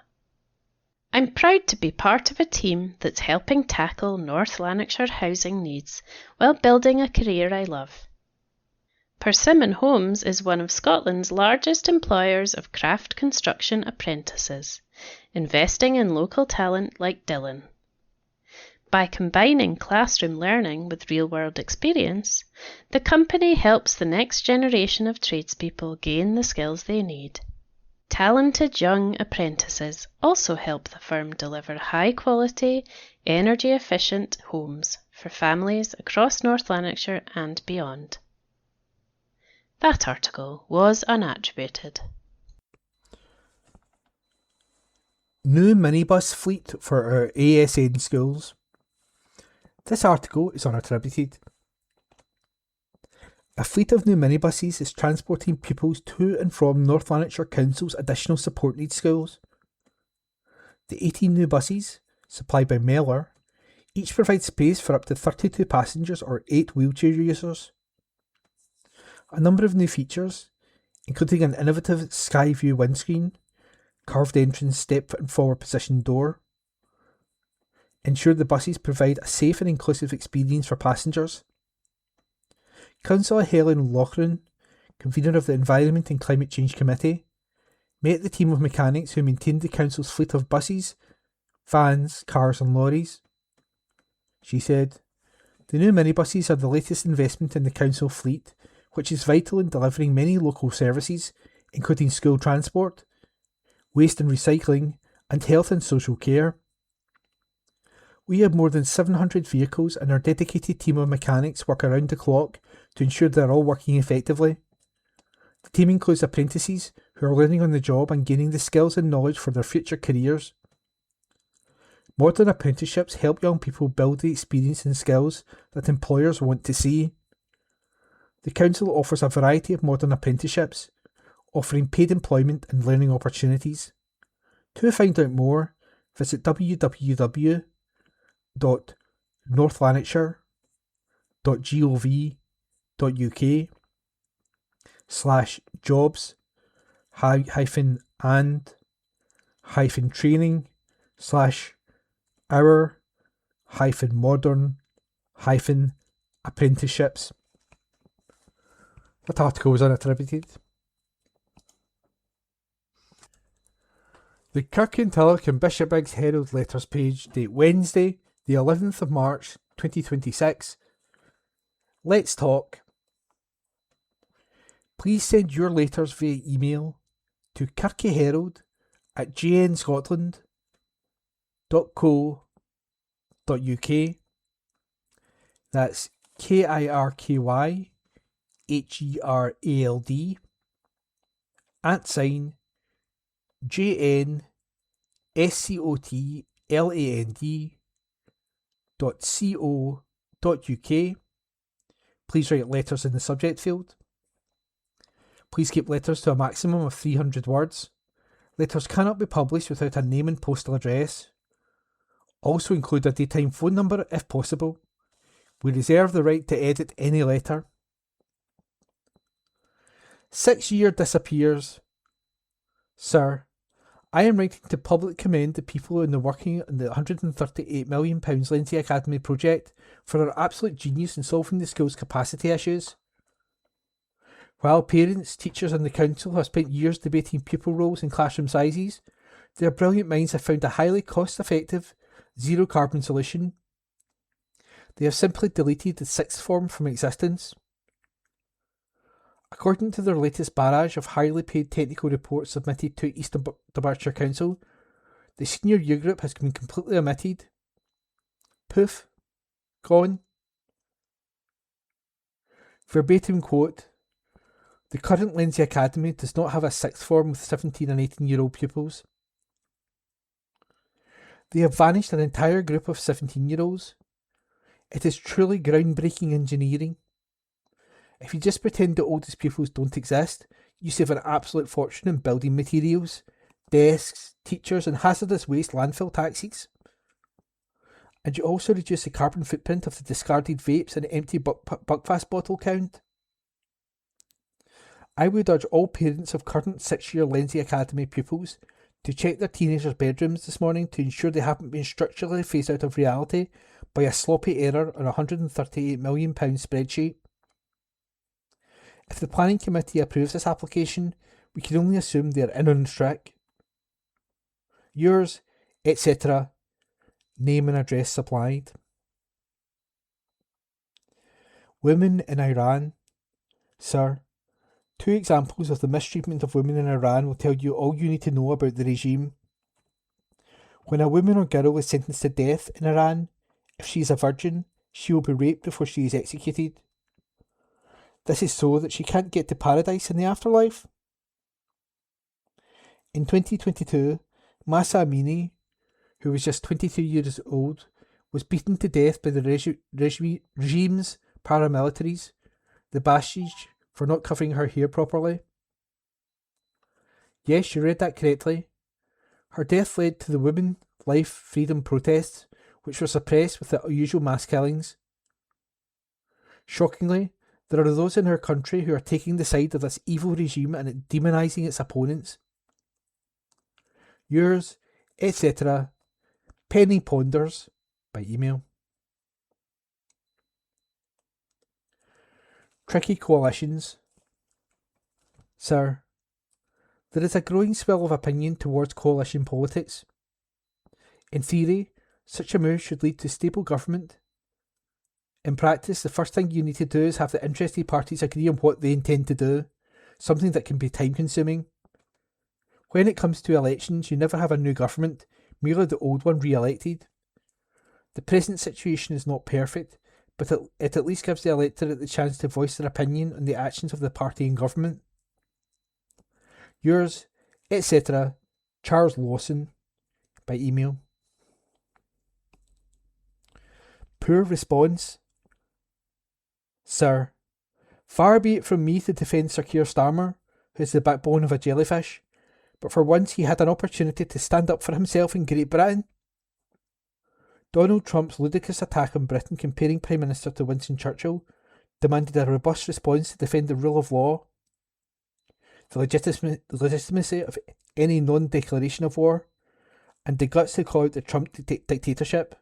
I'm proud to be part of a team that's helping tackle North Lanarkshire housing needs while building a career I love." Persimmon Homes is one of Scotland's largest employers of craft construction apprentices, investing in local talent like Dylan. By combining classroom learning with real-world experience, the company helps the next generation of tradespeople gain the skills they need. Talented young apprentices also help the firm deliver high-quality, energy-efficient homes for families across North Lanarkshire and beyond. That article was unattributed. New minibus fleet for our ASN schools. This article is unattributed. A fleet of new minibuses is transporting pupils to and from North Lanarkshire Council's additional support needs schools. The 18 new buses, supplied by Mellor, each provide space for up to 32 passengers or 8 wheelchair users. A number of new features, including an innovative sky view windscreen, curved entrance step and forward position door, ensure the buses provide a safe and inclusive experience for passengers. Councillor Helen Lochran, convener of the Environment and Climate Change Committee, met the team of mechanics who maintained the council's fleet of buses, vans, cars and lorries. She said, "The new minibuses are the latest investment in the council fleet, which is vital in delivering many local services, including school transport, waste and recycling, and health and social care. We have more than 700 vehicles and our dedicated team of mechanics work around the clock to ensure they're all working effectively. The team includes apprentices who are learning on the job and gaining the skills and knowledge for their future careers. Modern apprenticeships help young people build the experience and skills that employers want to see. The council offers a variety of modern apprenticeships, offering paid employment and learning opportunities. To find out more, visit www.northlanarkshire.co.uk. jobs-and-modern-apprenticeships. That article was unattributed. The Kirkintilloch and Bishopbriggs Herald letters page, date Wednesday, the 11th of March 2026. Let's talk. Please send your letters via email to kirkyherald@jnscotland.co.uk. That's KIRKYHERALD @JNScotland.co.uk. Please write letters in the subject field. Please keep letters to a maximum of 300 words. Letters cannot be published without a name and postal address. Also include a daytime phone number if possible. We reserve the right to edit any letter. 6 year disappears. Sir, I am writing to publicly commend the people in the working on the £138 million Lindsay Academy project for their absolute genius in solving the school's capacity issues. While parents, teachers and the council have spent years debating pupil roles and classroom sizes, their brilliant minds have found a highly cost-effective, zero-carbon solution. They have simply deleted the sixth form from existence. According to their latest barrage of highly paid technical reports submitted to East Dunbartonshire Council, the senior year group has been completely omitted. Poof. Gone. Verbatim quote, "The current Lindsay Academy does not have a sixth form with 17 and 18-year-old pupils. They have vanished an entire group of 17-year-olds. It is truly groundbreaking engineering. If you just pretend the oldest pupils don't exist, you save an absolute fortune in building materials, desks, teachers and hazardous waste landfill taxes. And you also reduce the carbon footprint of the discarded vapes and empty Buckfast bottle count. I would urge all parents of current 6-year Lindsay Academy pupils to check their teenagers' bedrooms this morning to ensure they haven't been structurally phased out of reality by a sloppy error on a £138 million spreadsheet. If the planning committee approves this application, we can only assume they are in on the trick. Yours, etc. Name and address supplied." Women in Iran. Sir, 2 examples of the mistreatment of women in Iran will tell you all you need to know about the regime. When a woman or girl is sentenced to death in Iran, if she is a virgin, she will be raped before she is executed. This is so that she can't get to paradise in the afterlife. In 2022, Mahsa Amini, who was just 22 years old, was beaten to death by the regime's paramilitaries, the Basij, for not covering her hair properly. Yes, you read that correctly. Her death led to the Women, Life, Freedom protests, which were suppressed with the usual mass killings. Shockingly, there are those in her country who are taking the side of this evil regime and demonising its opponents. Yours, etc. Penny Ponders, by email. Tricky coalitions. Sir, there is a growing swell of opinion towards coalition politics. In theory, such a move should lead to stable government. In practice, the first thing you need to do is have the interested parties agree on what they intend to do, something that can be time-consuming. When it comes to elections, you never have a new government, merely the old one re-elected. The present situation is not perfect, but it at least gives the electorate the chance to voice their opinion on the actions of the party in government. Yours, etc. Charles Lawson, by email. Poor response. Sir, far be it from me to defend Sir Keir Starmer, who is the backbone of a jellyfish, but for once he had an opportunity to stand up for himself in Great Britain. Donald Trump's ludicrous attack on Britain, comparing Prime Minister to Winston Churchill, demanded a robust response to defend the rule of law, the legitimacy of any non-declaration of war, and the guts to call out the Trump dictatorship.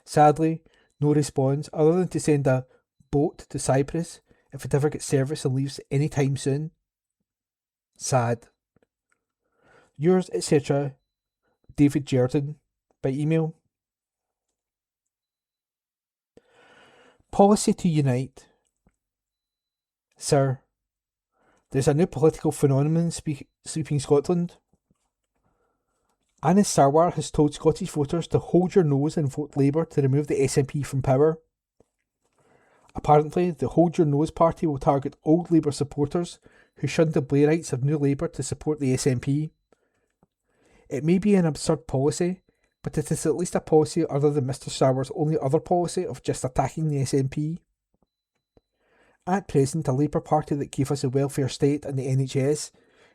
Sadly, no response other than to send a boat to Cyprus if it ever gets service and leaves any time soon. Sad. Yours, etc., David Jordan, by email. Policy to unite. Sir, there's a new political phenomenon sweeping Scotland. Anis Sarwar has told Scottish voters to hold your nose and vote Labour to remove the SNP from power. Apparently, the Hold Your Nose party will target old Labour supporters who shunned the Blairites of New Labour to support the SNP. It may be an absurd policy, but it is at least a policy other than Mr Sarwar's only other policy of just attacking the SNP. At present, a Labour Party that gave us a welfare state and the NHS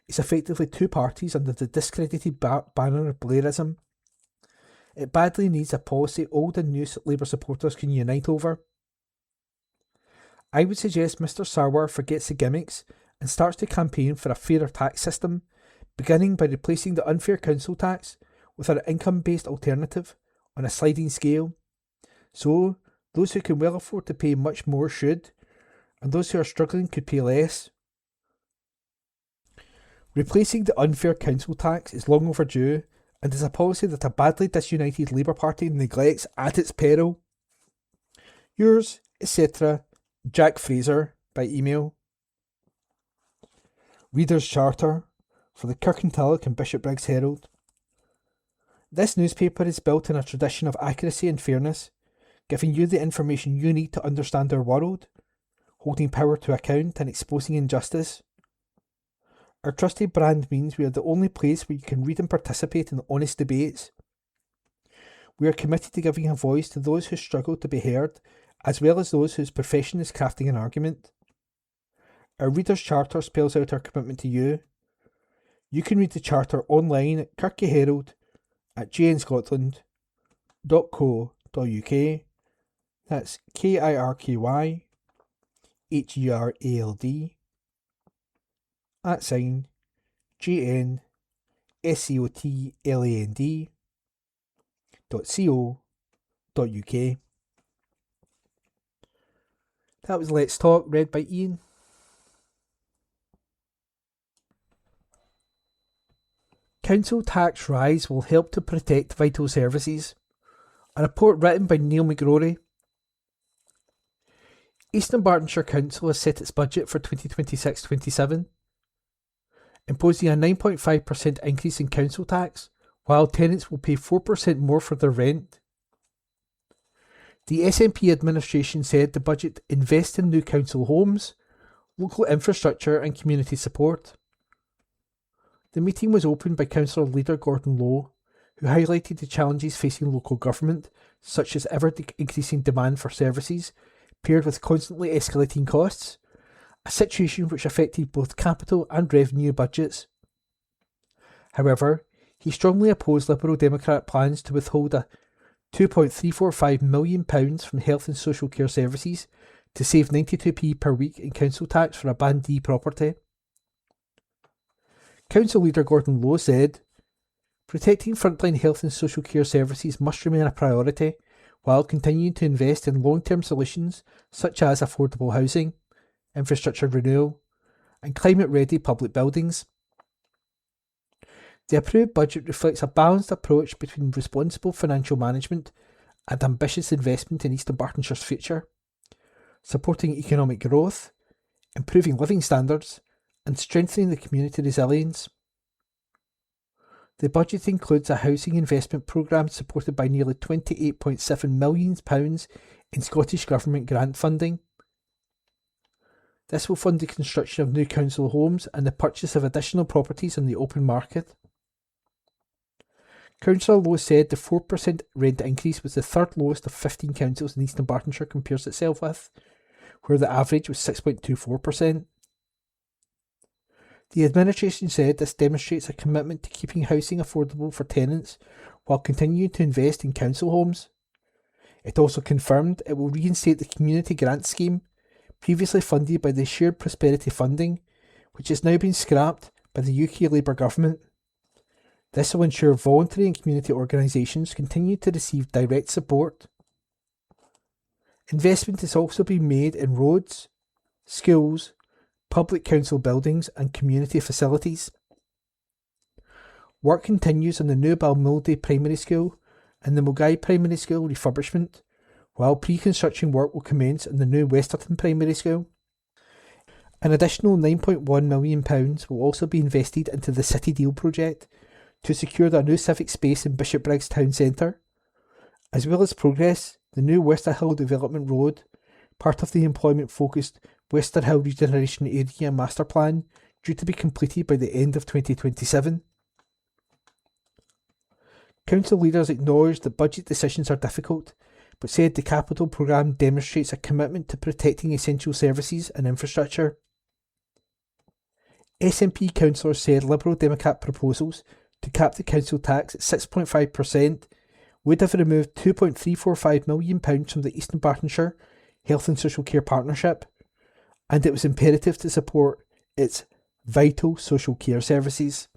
is effectively two parties under the discredited banner of Blairism. It badly needs a policy old and new Labour supporters can unite over. I would suggest Mr Sarwar forgets the gimmicks and starts to campaign for a fairer tax system, beginning by replacing the unfair council tax with an income-based alternative on a sliding scale. So, those who can well afford to pay much more should, and those who are struggling could pay less. Replacing the unfair council tax is long overdue and is a policy that a badly disunited Labour Party neglects at its peril. Yours, etc., Jack Fraser, by email. Reader's Charter for the Kirkintilloch and Bishopbriggs Herald. This newspaper is built on a tradition of accuracy and fairness, giving you the information you need to understand our world, holding power to account and exposing injustice. Our trusted brand means we are the only place where you can read and participate in honest debates. We are committed to giving a voice to those who struggle to be heard, as well as those whose profession is crafting an argument. Our Reader's Charter spells out our commitment to you. You can read the Charter online at Kirkintilloch at jnscotland.co.uk. That's KIRKYHERALD @JNScotland.co.uk. That was Let's Talk, read by Ian. Council tax rise will help to protect vital services. A report written by Neil McGrory. East Dunbartonshire Council has set its budget for 2026-27, imposing a 9.5% increase in council tax, while tenants will pay 4% more for their rent. The SNP administration said the budget invests in new council homes, local infrastructure and community support. The meeting was opened by Councillor Leader Gordon Lowe, who highlighted the challenges facing local government, such as ever-increasing demand for services, paired with constantly escalating costs, a situation which affected both capital and revenue budgets. However, he strongly opposed Liberal Democrat plans to withhold a £2.345 million from health and social care services to save 92p per week in council tax for a Band D property. Council Leader Gordon Lowe said, "Protecting frontline health and social care services must remain a priority, while continuing to invest in long-term solutions such as affordable housing, infrastructure renewal, and climate-ready public buildings." The approved budget reflects a balanced approach between responsible financial management and ambitious investment in East Dunbartonshire's future, supporting economic growth, improving living standards, and strengthening the community resilience. The budget includes a housing investment programme supported by nearly £28.7 million in Scottish Government grant funding. This will fund the construction of new council homes and the purchase of additional properties on the open market. Councillor Lowe said the 4% rent increase was the third lowest of 15 councils in East Dunbartonshire compares itself with, where the average was 6.24%. The administration said this demonstrates a commitment to keeping housing affordable for tenants, while continuing to invest in council homes. It also confirmed it will reinstate the Community Grant Scheme, previously funded by the Shared Prosperity Funding, which has now been scrapped by the UK Labour Government. This will ensure voluntary and community organisations continue to receive direct support. Investment is also being made in roads, schools, public council buildings and community facilities. Work continues on the new Balmilday Primary School and the Mulgai Primary School refurbishment, while pre-construction work will commence on the new Westerton Primary School. An additional £9.1 million will also be invested into the City Deal project to secure the new civic space in Bishopbriggs Town Centre, as well as progress the new Westerhill Development Road, part of the employment-focused Westerhill Regeneration Area Master Plan, due to be completed by the end of 2027. Council leaders acknowledged that budget decisions are difficult, but said the capital programme demonstrates a commitment to protecting essential services and infrastructure. SNP councillors said Liberal Democrat proposals to cap the council tax at 6.5% would have removed £2.345 million from the Eastern Bartonshire Health and Social Care Partnership, and it was imperative to support its vital social care services.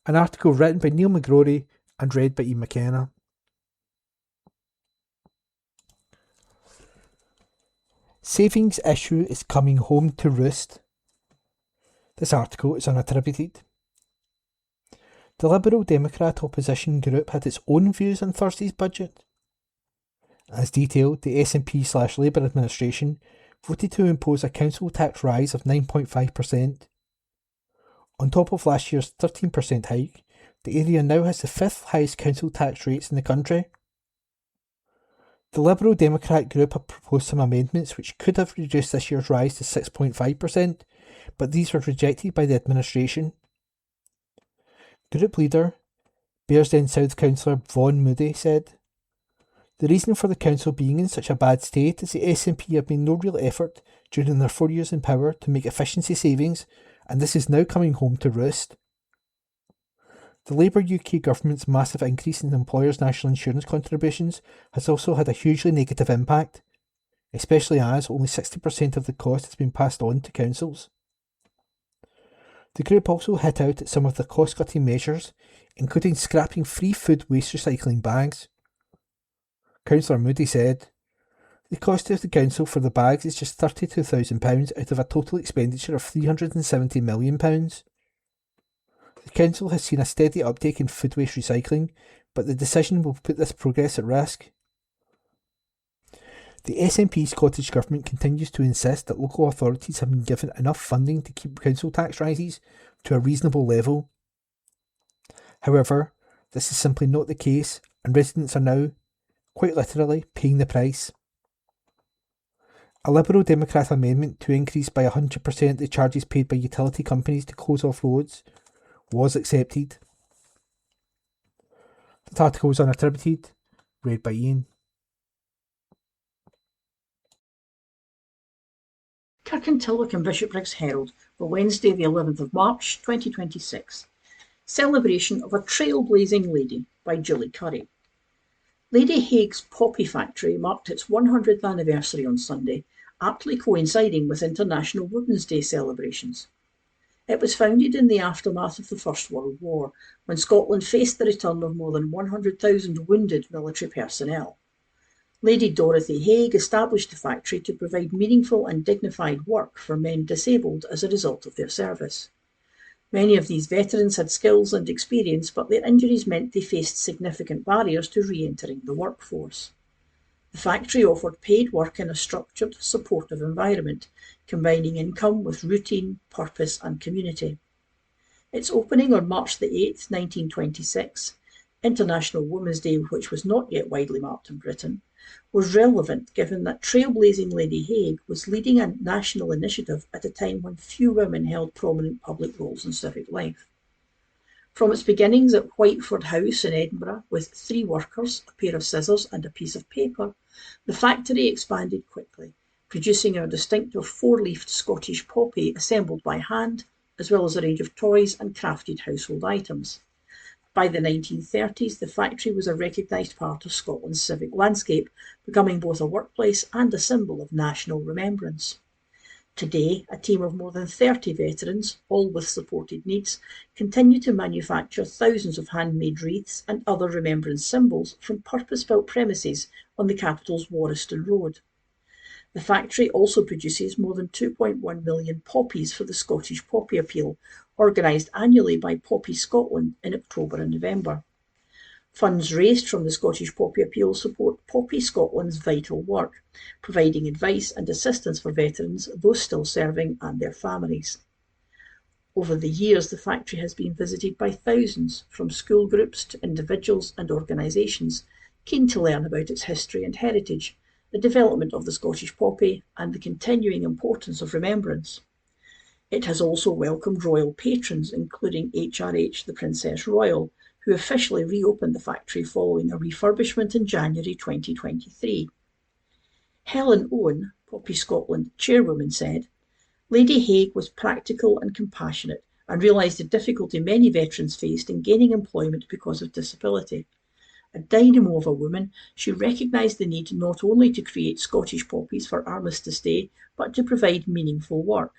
An article written by Neil McGrory and read by Ian McKenna. Savings issue is coming home to roost. This article is unattributed. The Liberal Democrat opposition group had its own views on Thursday's budget. As detailed, the SNP/Labour administration voted to impose a council tax rise of 9.5%. On top of last year's 13% hike, the area now has the fifth highest council tax rates in the country. The Liberal Democrat group have proposed some amendments which could have reduced this year's rise to 6.5%, but these were rejected by the administration. Group leader, Bearsden South councillor Vaughan Moody said, "The reason for the council being in such a bad state is the SNP have made no real effort during their 4 years in power to make efficiency savings, and this is now coming home to roost." The Labour UK government's massive increase in employers' national insurance contributions has also had a hugely negative impact, especially as only 60% of the cost has been passed on to councils. The group also hit out at some of the cost-cutting measures, including scrapping free food waste recycling bags. Councillor Moody said, "The cost of the council for the bags is just £32,000 out of a total expenditure of £370 million. The council has seen a steady uptake in food waste recycling, but the decision will put this progress at risk." The SNP Scottish Government continues to insist that local authorities have been given enough funding to keep council tax rises to a reasonable level. However, this is simply not the case, and residents are now, quite literally, paying the price. A Liberal Democrat amendment to increase by 100% the charges paid by utility companies to close off roads was accepted. That article was unattributed, read by Ian. Kirkintilloch and Bishopbriggs Herald for Wednesday the 11th of March 2026. Celebration of a Trailblazing Lady by Julie Curry. Lady Haig's Poppy Factory marked its 100th anniversary on Sunday, aptly coinciding with International Women's Day celebrations. It was founded in the aftermath of the First World War, when Scotland faced the return of more than 100,000 wounded military personnel. Lady Dorothy Haig established the factory to provide meaningful and dignified work for men disabled as a result of their service. Many of these veterans had skills and experience, but their injuries meant they faced significant barriers to re-entering the workforce. The factory offered paid work in a structured, supportive environment, combining income with routine, purpose and community. Its opening on March the 8th, 1926, International Women's Day, which was not yet widely marked in Britain, was relevant given that Trailblazing Lady Haig was leading a national initiative at a time when few women held prominent public roles in civic life. From its beginnings at Whiteford House in Edinburgh, with 3 workers, a pair of scissors and a piece of paper, the factory expanded quickly, producing our distinctive 4-leafed Scottish poppy assembled by hand, as well as a range of toys and crafted household items. By the 1930s, the factory was a recognised part of Scotland's civic landscape, becoming both a workplace and a symbol of national remembrance. Today, a team of more than 30 veterans, all with supported needs, continue to manufacture thousands of handmade wreaths and other remembrance symbols from purpose-built premises on the capital's Warriston Road. The factory also produces more than 2.1 million poppies for the Scottish Poppy Appeal, organised annually by Poppy Scotland in October and November. Funds raised from the Scottish Poppy Appeal support Poppy Scotland's vital work, providing advice and assistance for veterans, those still serving, and their families. Over the years, the factory has been visited by thousands, from school groups to individuals and organisations, keen to learn about its history and heritage, the development of the Scottish poppy, and the continuing importance of remembrance. It has also welcomed royal patrons, including HRH the Princess Royal, who officially reopened the factory following a refurbishment in January 2023. Helen Owen, Poppy Scotland chairwoman, said, "Lady Haig was practical and compassionate and realised the difficulty many veterans faced in gaining employment because of disability. A dynamo of a woman, she recognised the need not only to create Scottish poppies for Armistice Day, but to provide meaningful work.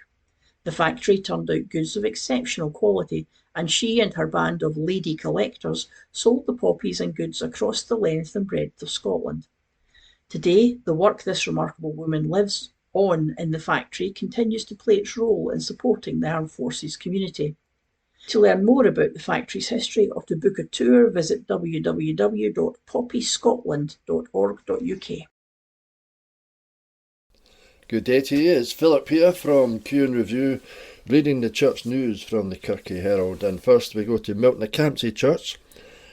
The factory turned out goods of exceptional quality, and she and her band of lady collectors sold the poppies and goods across the length and breadth of Scotland. Today, the work this remarkable woman lives on in the factory continues to play its role in supporting the Armed Forces community." To learn more about the factory's history or to book a tour, visit www.poppyscotland.org.uk. Good day to you, it's Philip here from Q and Review, reading the church news from the Kirkintilloch Herald. And first we go to Milton Church.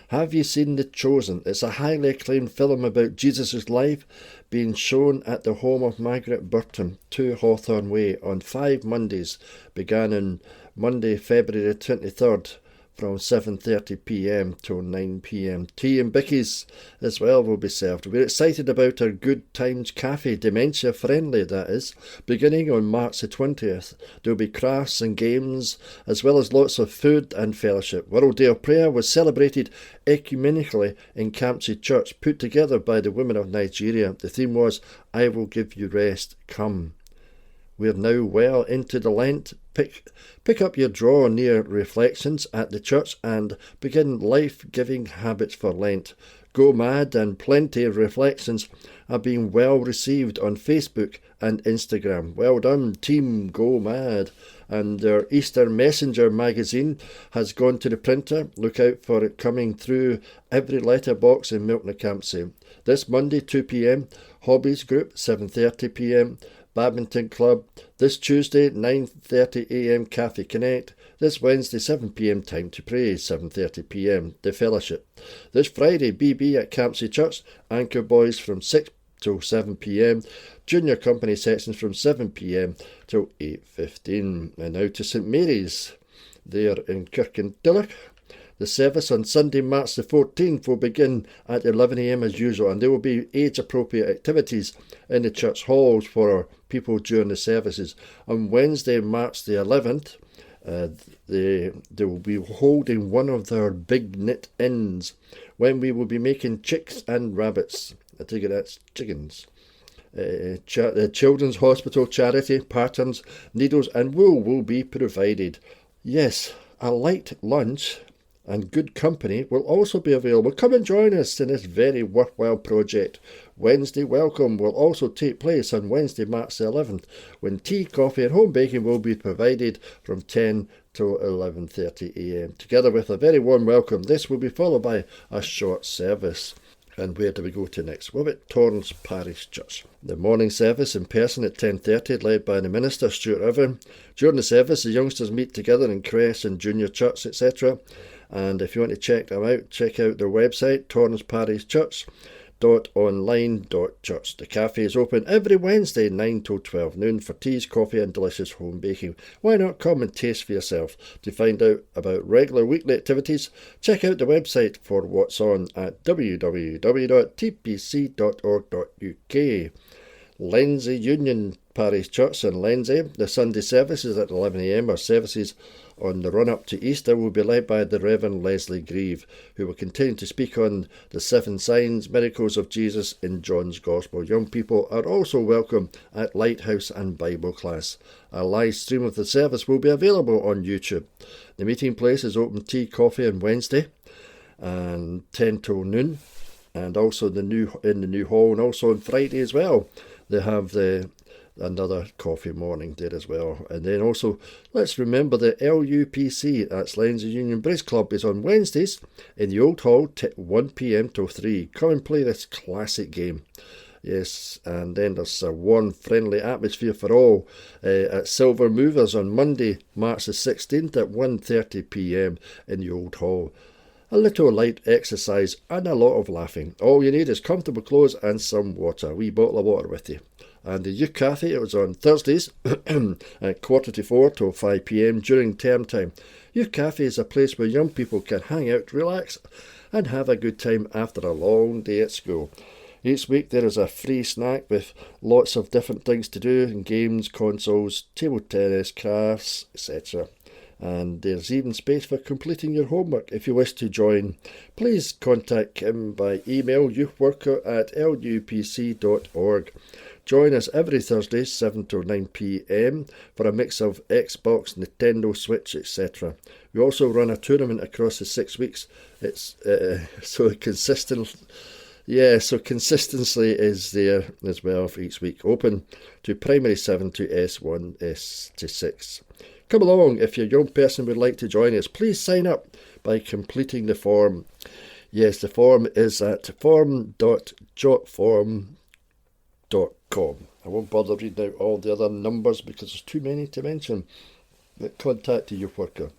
Have you seen The Chosen? It's a highly acclaimed film about Jesus' life being shown at the home of Margaret Burton, 2 Hawthorne Way, on 5 Mondays, began on Monday, February 23rd, from 7:30pm till 9pm. Tea and bickies as well will be served. We're excited about our Good Times Cafe, dementia friendly that is, beginning on March the 20th. There'll be crafts and games as well as lots of food and fellowship. World Day of Prayer was celebrated ecumenically in Campsie Church, put together by the women of Nigeria. The theme was, "I will give you rest, come." We're now well into the Lent. Pick up your draw near Reflections at the church and begin life-giving habits for Lent. Go Mad and plenty of reflections are being well received on Facebook and Instagram. Well done, Team Go Mad. And their Easter Messenger magazine has gone to the printer. Look out for it coming through every letterbox in Milton Campsie. This Monday, 2pm, Hobbies Group, 7:30pm. Badminton Club. This Tuesday, 9:30am, Cafe Connect. This Wednesday, 7pm, Time to Pray, 7:30pm, The Fellowship. This Friday, BB at Campsie Church, Anchor Boys from 6 till 7pm, Junior Company sections from 7pm till 8:15. And now to St Mary's, there in Kirkintilloch. The service on Sunday, March the 14th will begin at 11am as usual, and there will be age-appropriate activities in the church halls for our people during the services. On Wednesday, March the 11th, they will be holding one of their big knit inns when we will be making chicks and rabbits. I take it that's chickens. The Children's Hospital charity, patterns, needles and wool will be provided. Yes, a light lunch and good company will also be available. Come and join us in this very worthwhile project. Wednesday welcome will also take place on Wednesday, March the 11th, when tea, coffee and home baking will be provided from 10 to 11:30am. Together with a very warm welcome, this will be followed by a short service. And where do we go to next? Well, at Torrance Parish Church. The morning service in person at 10:30, led by the minister, Stuart Irvine. During the service, the youngsters meet together in Crest and Junior Church, etc. And if you want to check them out, check out their website, torranceparishchurch.online.church. The cafe is open every Wednesday, 9 till 12 noon, for teas, coffee and delicious home baking. Why not come and taste for yourself? To find out about regular weekly activities, check out the website for what's on at www.tpc.org.uk. Lenzie Union Parish Church in Lenzie. The Sunday services at 11 a.m. are services on the run-up to Easter will be led by the Reverend Leslie Grieve, who will continue to speak on the 7 signs, miracles of Jesus in John's Gospel. Young people are also welcome at Lighthouse and Bible class. A live stream of the service will be available on YouTube. The meeting place is open tea, coffee on Wednesday and 10 till noon, and also in the new hall, and also on Friday as well. They have another coffee morning there as well. And then also, let's remember the LUPC, that's Lenzie Union Bridge Club, is on Wednesdays in the Old Hall, 1 p.m. till 3. Come and play this classic game. Yes, and then there's a warm, friendly atmosphere for all at Silver Movers on Monday, March the 16th at 1:30 p.m. in the Old Hall. A little light exercise and a lot of laughing. All you need is comfortable clothes and some water. A wee bottle of water with you. And the Youth Cafe, it was on Thursdays at 3:45 till 5 p.m. during term time. Youth Cafe is a place where young people can hang out, relax and have a good time after a long day at school. Each week there is a free snack with lots of different things to do, and games, consoles, table tennis, crafts, etc. And there's even space for completing your homework. If you wish to join, please contact Kim by email youthworker@lupc.org. Join us every Thursday, 7 to 9 p.m. for a mix of Xbox, Nintendo Switch, etc. We also run a tournament across the 6 weeks. It's so consistency is there as well for each week. Open to Primary 7 to S1, S to 6. Come along. If your young person would like to join us, please sign up by completing the form. Yes, the form is at form.jotform.com. I won't bother reading out all the other numbers because there's too many to mention. But contact the youth worker.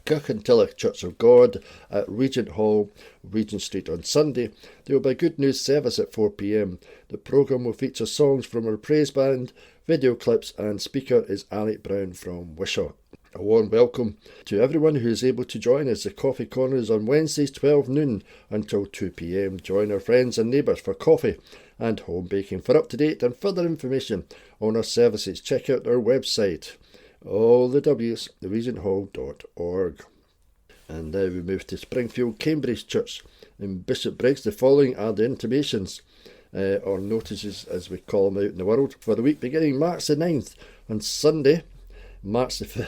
Kirkintilloch Church of God at Regent Hall, Regent Street on Sunday. There will be a Good News service at 4 p.m. The programme will feature songs from our praise band, video clips, and speaker is Alec Brown from Wishaw. A warm welcome to everyone who is able to join us. The Coffee Corner is on Wednesdays 12 noon until 2 p.m. Join our friends and neighbours for coffee and home baking. For up-to-date and further information on our services, check out our website, all the W's, theregionthall.org. And now we move to Springfield Cambridge Church in Bishopbriggs. The following are the intimations, or notices as we call them out in the world, for the week beginning March the 9th. On Sunday, March the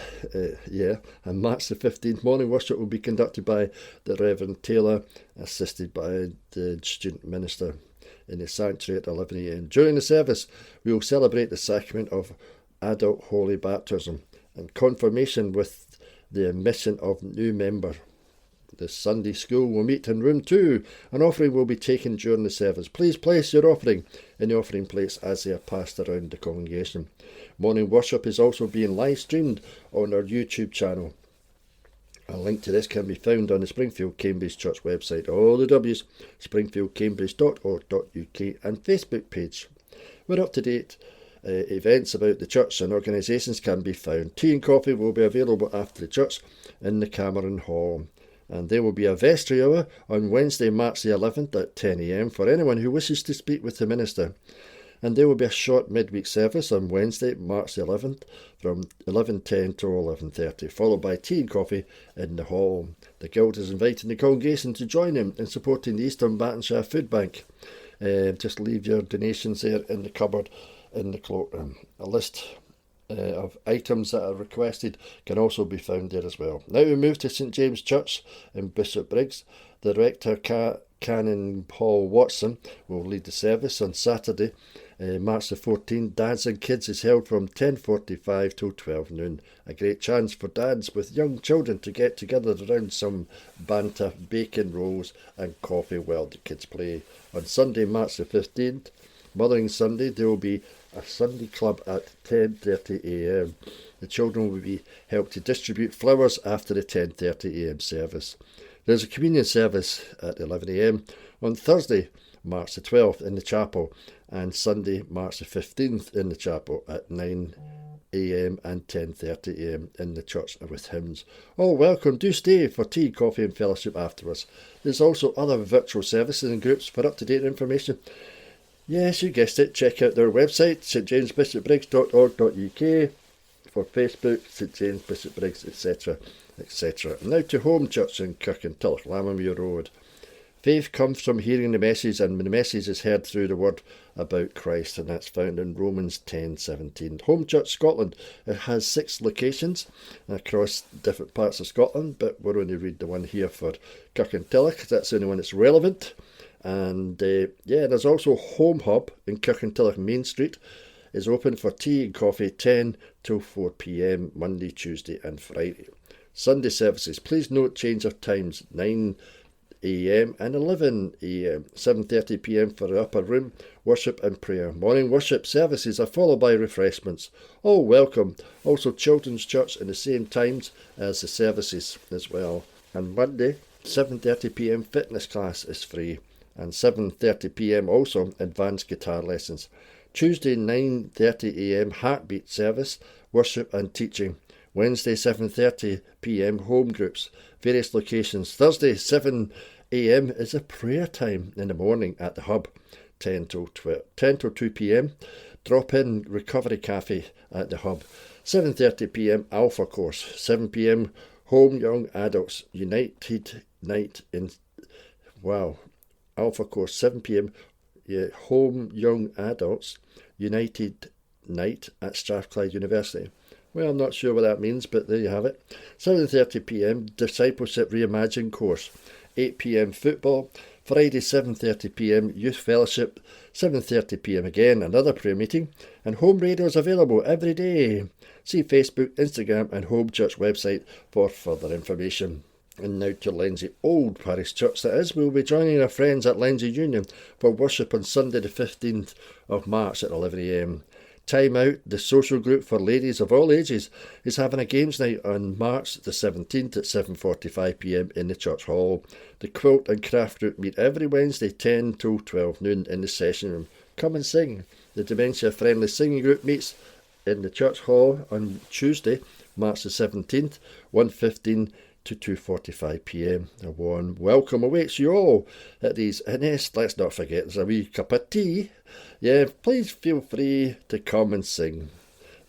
15th, morning worship will be conducted by the Reverend Taylor, assisted by the student minister in the sanctuary at 11 a.m. During the service, we will celebrate the sacrament of adult holy baptism and confirmation with the admission of new member. The Sunday school will meet in room 2. An offering will be taken during the service. Please place your offering in the offering plates as they are passed around the congregation. Morning worship is also being live streamed on our YouTube channel. A link to this can be found on the Springfield Cambridge Church website, all the W's, springfieldcambridge.org.uk, and Facebook page. We're up to date. Events about the church and organisations can be found. Tea and coffee will be available after the church in the Cameron Hall. And there will be a vestry hour on Wednesday, March the 11th at 10 a.m. for anyone who wishes to speak with the minister. And there will be a short midweek service on Wednesday, March the 11th from 11:10 to 11:30, followed by tea and coffee in the hall. The Guild is inviting the congregation to join them in supporting the Eastern Battenshire Food Bank. Just leave your donations there in the cupboard in the cloakroom. A list of items that are requested can also be found there as well. Now we move to St James Church in Bishopbriggs. The rector, Canon Paul Watson, will lead the service on Saturday, March the 14th. Dads and Kids is held from 10:45 till 12 noon. A great chance for dads with young children to get together around some banter, bacon rolls and coffee while the kids play. On Sunday, March the 15th, Mothering Sunday, there will be a Sunday club at 10:30 a.m. The children will be helped to distribute flowers after the 10:30 a.m. service. There's a communion service at 11 a.m. on Thursday, March the 12th in the chapel, and Sunday, March the 15th in the chapel at 9 a.m. and 10:30 a.m. in the church with hymns. All welcome. Do stay for tea, coffee and fellowship afterwards. There's also other virtual services and groups. For up-to-date information, Yes, you guessed it. Check out their website, stjamesbishopbriggs.org.uk, for Facebook, St James Bishopbriggs, etc., etc. Now to Home Church in Kirkintilloch, Lammermuir Road. Faith comes from hearing the message, and the message is heard through the word about Christ, and that's found in Romans 10:17. Home Church Scotland, it has 6 locations across different parts of Scotland, but we're going to read the one here for Kirkintilloch. That's the only one that's relevant. And there's also Home Hub in Kirkintilloch Main Street. Is open for tea and coffee 10 till 4 p.m. Monday, Tuesday and Friday. Sunday services, please note change of times, 9 a.m. and 11 a.m. 7:30 p.m. for the upper room, worship and prayer. Morning worship services are followed by refreshments. All welcome. Also children's church in the same times as the services as well. And Monday, 7:30 p.m. fitness class is free. And 7:30 p.m. also advanced guitar lessons. Tuesday 9:30 a.m. heartbeat service, worship and teaching. Wednesday 7:30 p.m. home groups, various locations. Thursday 7 a.m. is a prayer time in the morning at the hub, 10 till 2 p.m. drop-in recovery cafe at the hub. 7:30 p.m. alpha course. 7 p.m. home young adults united night in alpha course. 7 p.m. Home Young Adults United Night at Strathclyde University. Well, I'm not sure what that means, but there you have it. 7:30 p.m. Discipleship Reimagined course. 8 p.m. football. Friday 7:30 p.m. Youth Fellowship. 7:30 p.m. again, another prayer meeting. And home radio is available every day. See Facebook, Instagram and Home Church website for further information. And now to Lenzie Old Parish Church, that is. We'll be joining our friends at Lenzie Union for worship on Sunday the 15th of March at 11 a.m. Time Out, the social group for ladies of all ages, is having a games night on March the 17th at 7:45 p.m. in the church hall. The quilt and craft group meet every Wednesday 10 till 12 noon in the session room. Come and sing. The dementia friendly singing group meets in the church hall on Tuesday, March the 17th, 1:15 to 2:45 p.m. A warm welcome awaits you all at these. And yes, let's not forget there's a wee cup of tea. Yeah, please feel free to come and sing.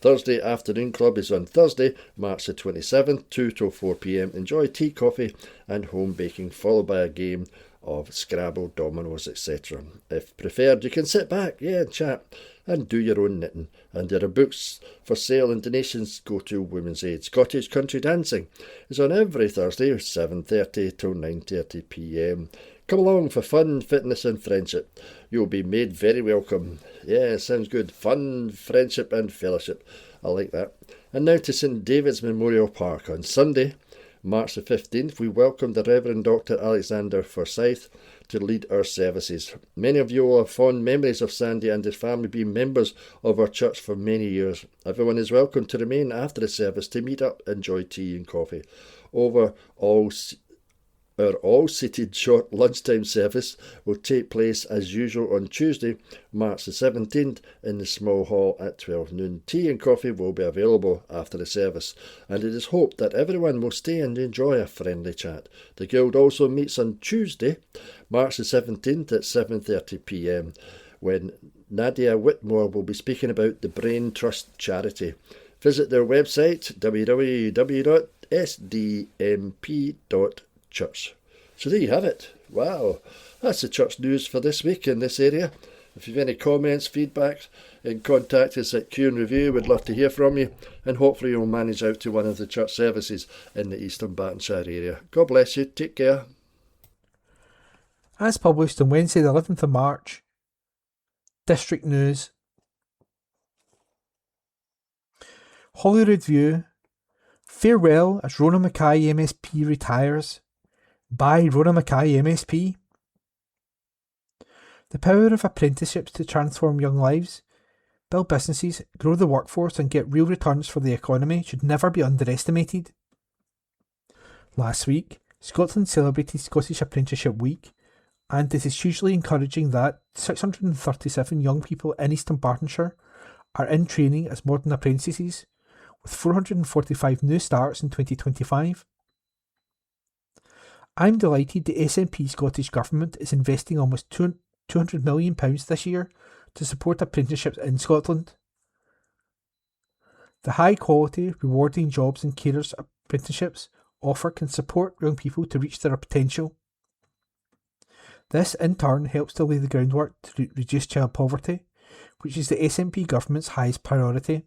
Thursday afternoon club is on Thursday, March the 27th, 2 till 4 p.m. Enjoy tea, coffee and home baking, followed by a game of Scrabble, dominoes, etc. If preferred, you can sit back, and chat and do your own knitting. And there are books for sale and donations go to Women's Aid. Scottish Country Dancing is on every Thursday, 7:30 till 9:30 p.m. Come along for fun, fitness and friendship. You'll be made very welcome. Yeah, sounds good. Fun, friendship and fellowship. I like that. And now to St David's Memorial Park. On Sunday, March the 15th, we welcome the Reverend Dr. Alexander Forsyth to lead our services. Many of you will have fond memories of Sandy and his family being members of our church for many years. Everyone is welcome to remain after the service to meet up, enjoy tea and coffee. Our all-seated short lunchtime service will take place as usual on Tuesday, March the 17th in the small hall at 12 noon. Tea and coffee will be available after the service, and it is hoped that everyone will stay and enjoy a friendly chat. The Guild also meets on Tuesday, March the 17th at 7:30 p.m, when Nadia Whitmore will be speaking about the Brain Trust charity. Visit their website, www.sdmp.church. So there you have it. Wow, that's the church news for this week in this area. If you have any comments, feedback, contact us at Q and Review. We'd love to hear from you, and hopefully you'll manage out to one of the church services in the Eastern Bartonshire area. God bless you. Take care. As published on Wednesday the 11th of March, District News. Holyrood View. Farewell as Rona Mackay MSP retires. By Rona Mackay MSP. The power of apprenticeships to transform young lives, build businesses, grow the workforce and get real returns for the economy should never be underestimated. Last week, Scotland celebrated Scottish Apprenticeship Week, and it is hugely encouraging that 637 young people in Eastern Bartonshire are in training as modern apprentices, with 445 new starts in 2025. I'm delighted the SNP Scottish Government is investing almost £200 million this year to support apprenticeships in Scotland. The high quality, rewarding jobs and carers apprenticeships offer can support young people to reach their potential. This in turn helps to lay the groundwork to reduce child poverty, which is the SNP government's highest priority.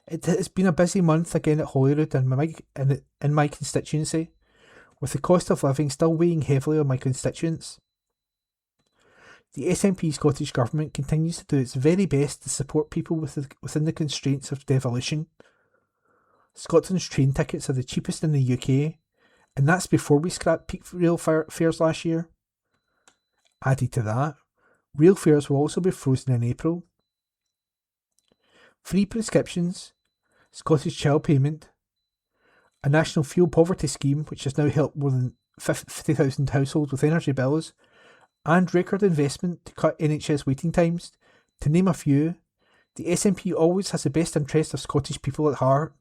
It has been a busy month again at Holyrood in my constituency, with the cost of living still weighing heavily on my constituents. The SNP Scottish Government continues to do its very best to support people within the constraints of devolution. Scotland's train tickets are the cheapest in the UK, and that's before we scrapped peak rail fares last year. Added to that, rail fares will also be frozen in April. Free prescriptions, Scottish child payment, a national fuel poverty scheme which has now helped more than 50,000 households with energy bills, and record investment to cut NHS waiting times, to name a few. The SNP always has the best interest of Scottish people at heart.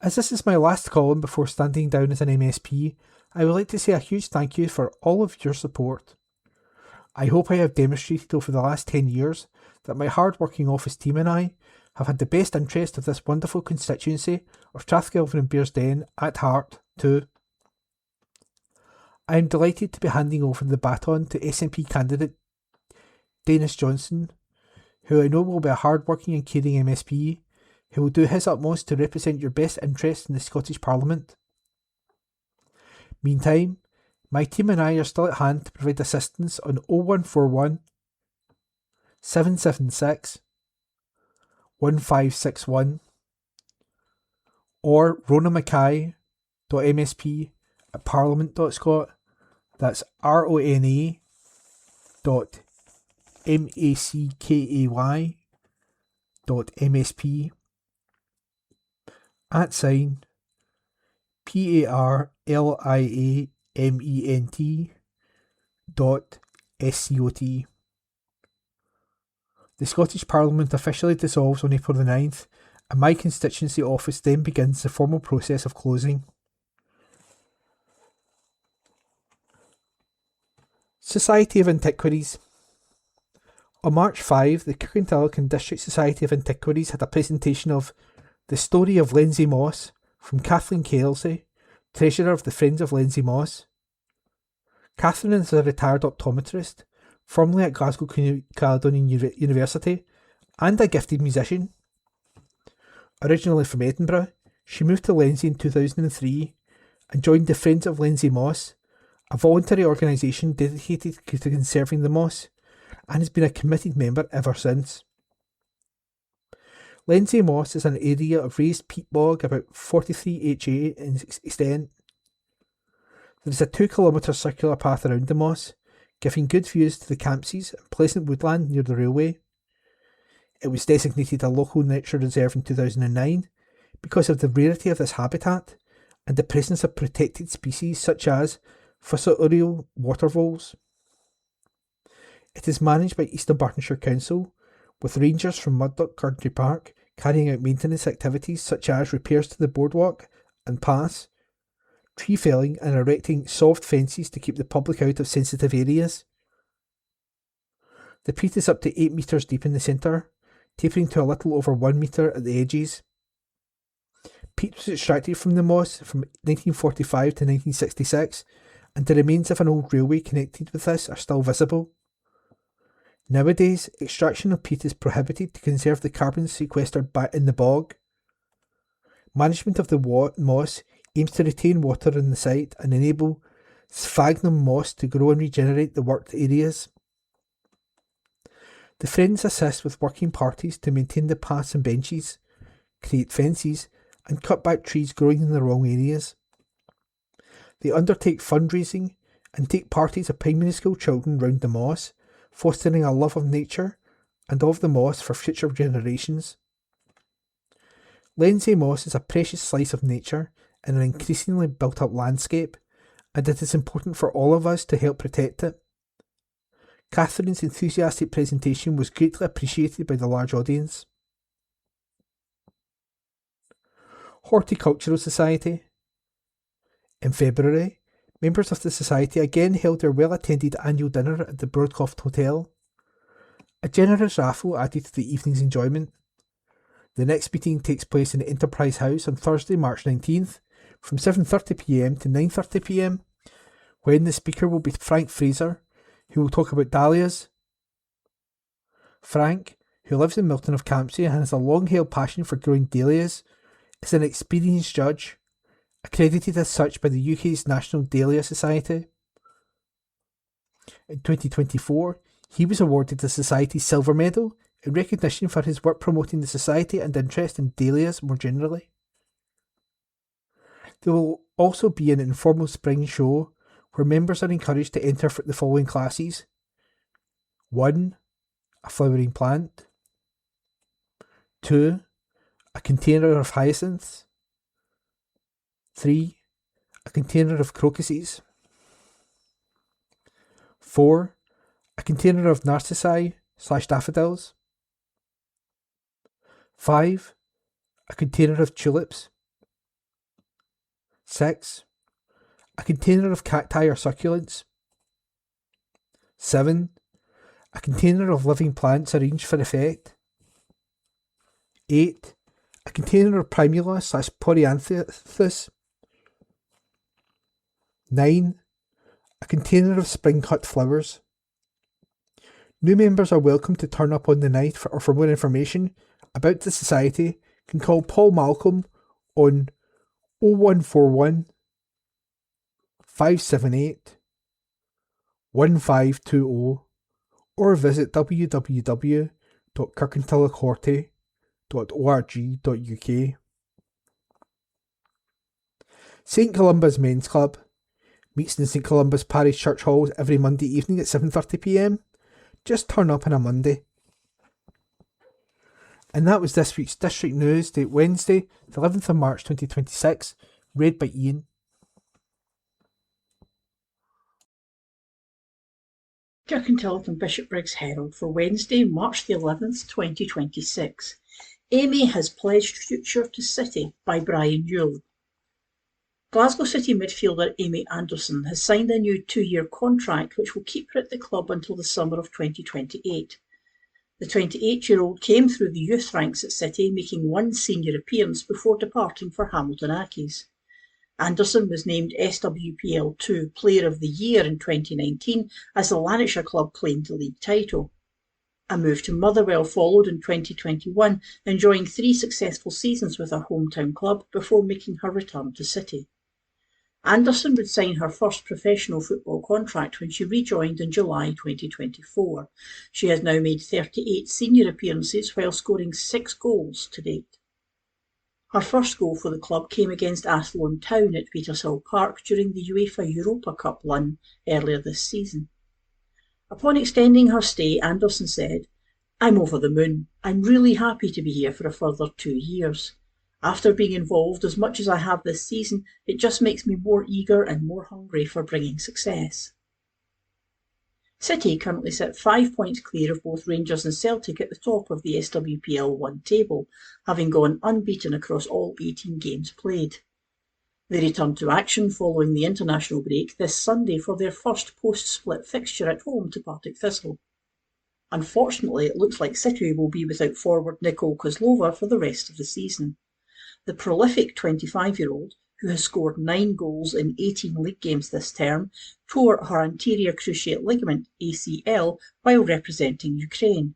As this is my last column before standing down as an MSP, I would like to say a huge thank you for all of your support. I hope I have demonstrated over the last 10 years that my hard-working office team and I have had the best interest of this wonderful constituency of Strathgelvin and Bearsden at heart too. I am delighted to be handing over the baton to SNP candidate Dennis Johnson, who I know will be a hard-working and caring MSP, who will do his utmost to represent your best interests in the Scottish Parliament. Meantime, my team and I are still at hand to provide assistance on 0141 776 1561 or ronamackay.msp@parliament.scot. That's RONA.MACKAY.MSP @PARLIAMENT.SCOT. The Scottish Parliament officially dissolves on April the 9th, and my constituency office then begins the formal process of closing. Society of Antiquaries. On March 5, the Kirkintilloch and District Society of Antiquaries had a presentation of The Story of Lindsay Moss from Kathleen Kelsey, Treasurer of the Friends of Lindsay Moss. Catherine is a retired optometrist, formerly at Glasgow Caledonian University, and a gifted musician. Originally from Edinburgh, she moved to Lindsay in 2003 and joined the Friends of Lindsay Moss, a voluntary organisation dedicated to conserving the moss, and has been a committed member ever since. Lindsay Moss is an area of raised peat bog about 43 ha in extent. There is a 2 km circular path around the moss, giving good views to the Campsies and pleasant woodland near the railway. It was designated a local nature reserve in 2009 because of the rarity of this habitat and the presence of protected species such as Fusarial water voles. It is managed by East Dunbartonshire Council, with rangers from Murdoch Country Park carrying out maintenance activities such as repairs to the boardwalk and paths, tree felling and erecting soft fences to keep the public out of sensitive areas. The peat is up to 8 metres deep in the centre, tapering to a little over 1 metre at the edges. Peat was extracted from the moss from 1945 to 1966, and the remains of an old railway connected with this are still visible. Nowadays, extraction of peat is prohibited to conserve the carbon sequestered in the bog. Management of the moss aims to retain water in the site and enable sphagnum moss to grow and regenerate the worked areas. The Friends assist with working parties to maintain the paths and benches, create fences, and cut back trees growing in the wrong areas. They undertake fundraising and take parties of primary school children round the moss, fostering a love of nature and of the moss for future generations. Lindsay Moss is a precious slice of nature in an increasingly built up landscape, and it is important for all of us to help protect it. Catherine's enthusiastic presentation was greatly appreciated by the large audience. Horticultural Society. In February, Members of the Society again held their well-attended annual dinner at the Broadcroft Hotel. A generous raffle added to the evening's enjoyment. The next meeting takes place in the Enterprise House on Thursday, March 19th, from 7:30pm to 9:30pm, when the speaker will be Frank Fraser, who will talk about dahlias. Frank, who lives in Milton of Campsie and has a long-held passion for growing dahlias, is an experienced judge, accredited as such by the UK's National Dahlia Society. In 2024, he was awarded the Society's Silver Medal in recognition for his work promoting the Society and interest in dahlias more generally. There will also be an informal spring show where members are encouraged to enter for the following classes: 1. A flowering plant. 2. A container of hyacinths. 3. A container of crocuses. 4. A container of narcissi/daffodils. 5. A container of tulips. 6. A container of cacti or succulents. 7. A container of living plants arranged for effect. 8. A container of primula/polyanthus. 9. A container of spring cut flowers. New members are welcome to turn up on the night or for more information about the Society can call Paul Malcolm on 0141 578 1520 or visit www.kirkintillochorty.org.uk. St Columba's Men's Club meets in St Columba's Parish Church Hall every Monday evening at 7:30pm. Just turn up on a Monday. And that was this week's District News, date Wednesday, the 11th of March 2026, read by Ian. Kirkintilloch and Bishopbriggs Herald for Wednesday, March the 11th, 2026. Amy has pledged future to City by Brian Yule. Glasgow City midfielder Amy Anderson has signed a new 2-year contract which will keep her at the club until the summer of 2028. The 28-year-old came through the youth ranks at City, making one senior appearance before departing for Hamilton Accies. Anderson was named SWPL 2 Player of the Year in 2019 as the Lanarkshire club claimed the league title. A move to Motherwell followed in 2021, enjoying 3 successful seasons with her hometown club before making her return to City. Anderson would sign her first professional football contract when she rejoined in July 2024. She has now made 38 senior appearances while scoring 6 goals to date. Her first goal for the club came against Athlone Town at Petershill Park during the UEFA Europa Cup run earlier this season. Upon extending her stay, Anderson said, "I'm over the moon. I'm really happy to be here for a further 2 years. After being involved as much as I have this season, it just makes me more eager and more hungry for bringing success." City currently sit 5 points clear of both Rangers and Celtic at the top of the SWPL 1 table, having gone unbeaten across all 18 games played. They return to action following the international break this Sunday for their first post-split fixture at home to Partick Thistle. Unfortunately, it looks like City will be without forward Nicole Kozlova for the rest of the season. The prolific 25-year-old, who has scored 9 goals in 18 league games this term, tore her anterior cruciate ligament (ACL) while representing Ukraine.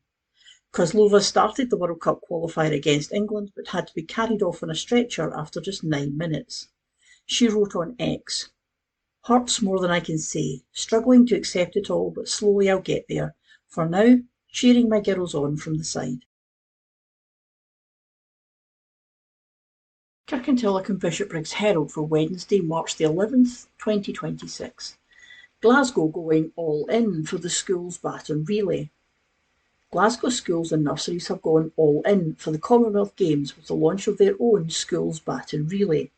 Kozlova started the World Cup qualifier against England but had to be carried off on a stretcher after just 9 minutes. She wrote on X, "Hurts more than I can say, struggling to accept it all, but slowly I'll get there. For now, cheering my girls on from the side." Kirkintilloch and Bishopbriggs Herald for Wednesday, March the 11th, 2026. Glasgow going all in for the schools baton relay. Glasgow schools and nurseries have gone all in for the Commonwealth Games with the launch of their own schools baton relay.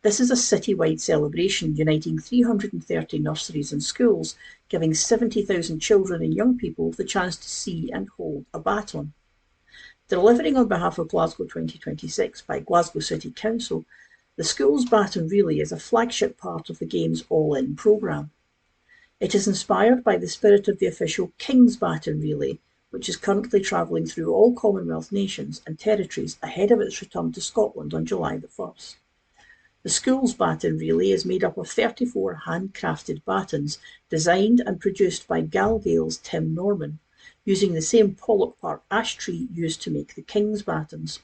This is a citywide celebration uniting 330 nurseries and schools, giving 70,000 children and young people the chance to see and hold a baton. Delivering on behalf of Glasgow 2026 by Glasgow City Council, The school's baton relay is a flagship part of the game's all-in programme. It is inspired by the spirit of the official King's Baton Relay, which is currently travelling through all Commonwealth nations and territories ahead of its return to Scotland on July the 1st. The school's baton relay is made up of 34 handcrafted batons designed and produced by Galgale's Tim Norman, using the same Pollock Park ash tree used to make the King's batons.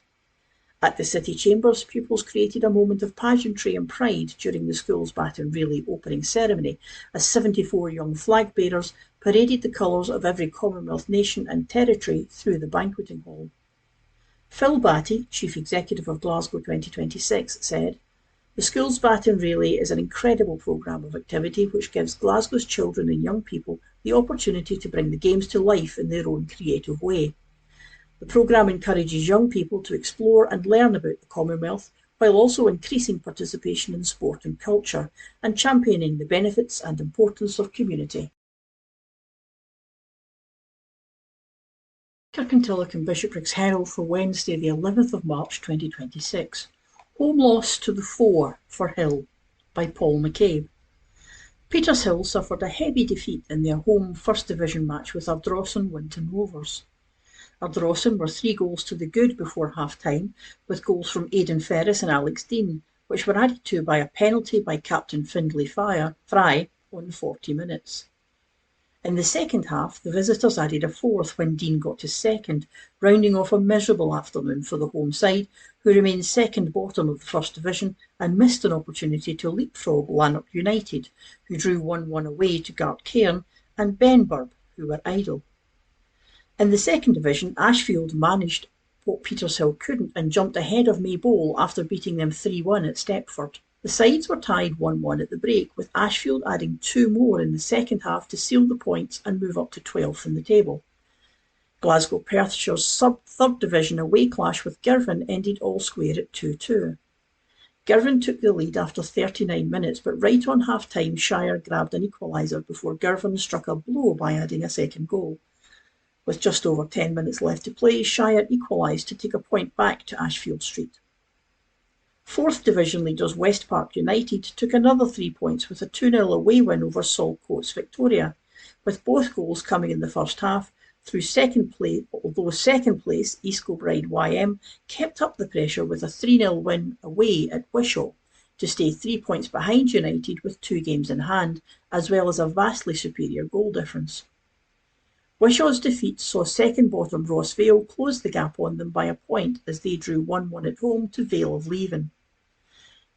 At the City Chambers, pupils created a moment of pageantry and pride during the school's baton relay opening ceremony, as 74 young flag bearers paraded the colours of every Commonwealth nation and territory through the banqueting hall. Phil Batty, Chief Executive of Glasgow 2026, said, "The school's baton relay is an incredible programme of activity which gives Glasgow's children and young people the opportunity to bring the games to life in their own creative way. The programme encourages young people to explore and learn about the Commonwealth, while also increasing participation in sport and culture, and championing the benefits and importance of community." Kirkintilloch and Bishopbriggs Herald for Wednesday the 11th of March 2026. Home loss to the fore for Hill by Paul McCabe. Petershill suffered a heavy defeat in their home First Division match with Ardrossan Winton Rovers. Ardrossan were 3 goals to the good before half-time, with goals from Aidan Ferris and Alex Dean, which were added to by a penalty by captain Findlay Fry on 40 minutes. In the second half, the visitors added a 4th when Dean got his 2nd, rounding off a miserable afternoon for the home side, who remained second bottom of the First Division and missed an opportunity to leapfrog Lanark United, who drew 1-1 away to Gartcairn, and Benburb, who were idle. In the Second Division, Ashfield managed what Petershill couldn't and jumped ahead of Maybole after beating them 3-1 at Stepford. The sides were tied 1-1 at the break, with Ashfield adding 2 more in the second half to seal the points and move up to 12th in the table. Glasgow Perthshire's sub-third division away clash with Girvan ended all square at 2-2. Girvan took the lead after 39 minutes, but right on half-time Shire grabbed an equaliser before Girvan struck a blow by adding a second goal. With just over 10 minutes left to play, Shire equalised to take a point back to Ashfield Street. 4th Division leaders West Park United took another 3 points with a 2-0 away win over Saltcoats Victoria, with both goals coming in the first half, although second place East Kilbride YM kept up the pressure with a 3-0 win away at Wishaw to stay 3 points behind United with 2 games in hand, as well as a vastly superior goal difference. Wishaw's defeat saw second bottom Ross Vale close the gap on them by a point as they drew 1-1 at home to Vale of Leven.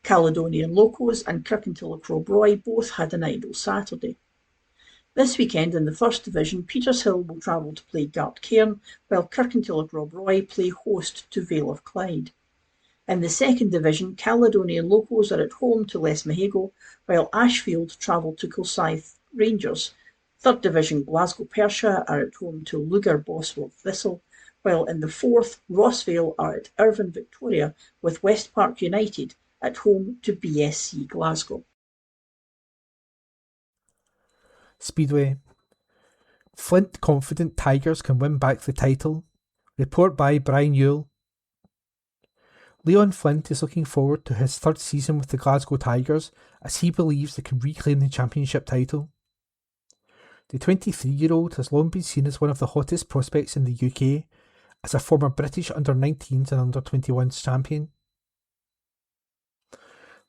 Caledonian Locos and Kirkintilloch Rob both had an idle Saturday. This weekend in the First Division, Petershill will travel to play Gartcairn, while Kirkintilloch Rob play host to Vale of Clyde. In the Second Division, Caledonian Locos are at home to Lesmahago, while Ashfield travel to Kilsyth Rangers. Third Division Glasgow Perthshire are at home to Lugar Bosworth Thistle, while in the 4th Rossvale are at Irvine Victoria, with West Park United at home to BSC Glasgow. Speedway. Flint confident Tigers can win back the title. Report by Brian Yule. Leon Flint is looking forward to his 3rd season with the Glasgow Tigers, as he believes they can reclaim the championship title. The 23-year-old has long been seen as one of the hottest prospects in the UK, as a former British under-19s and under-21s champion.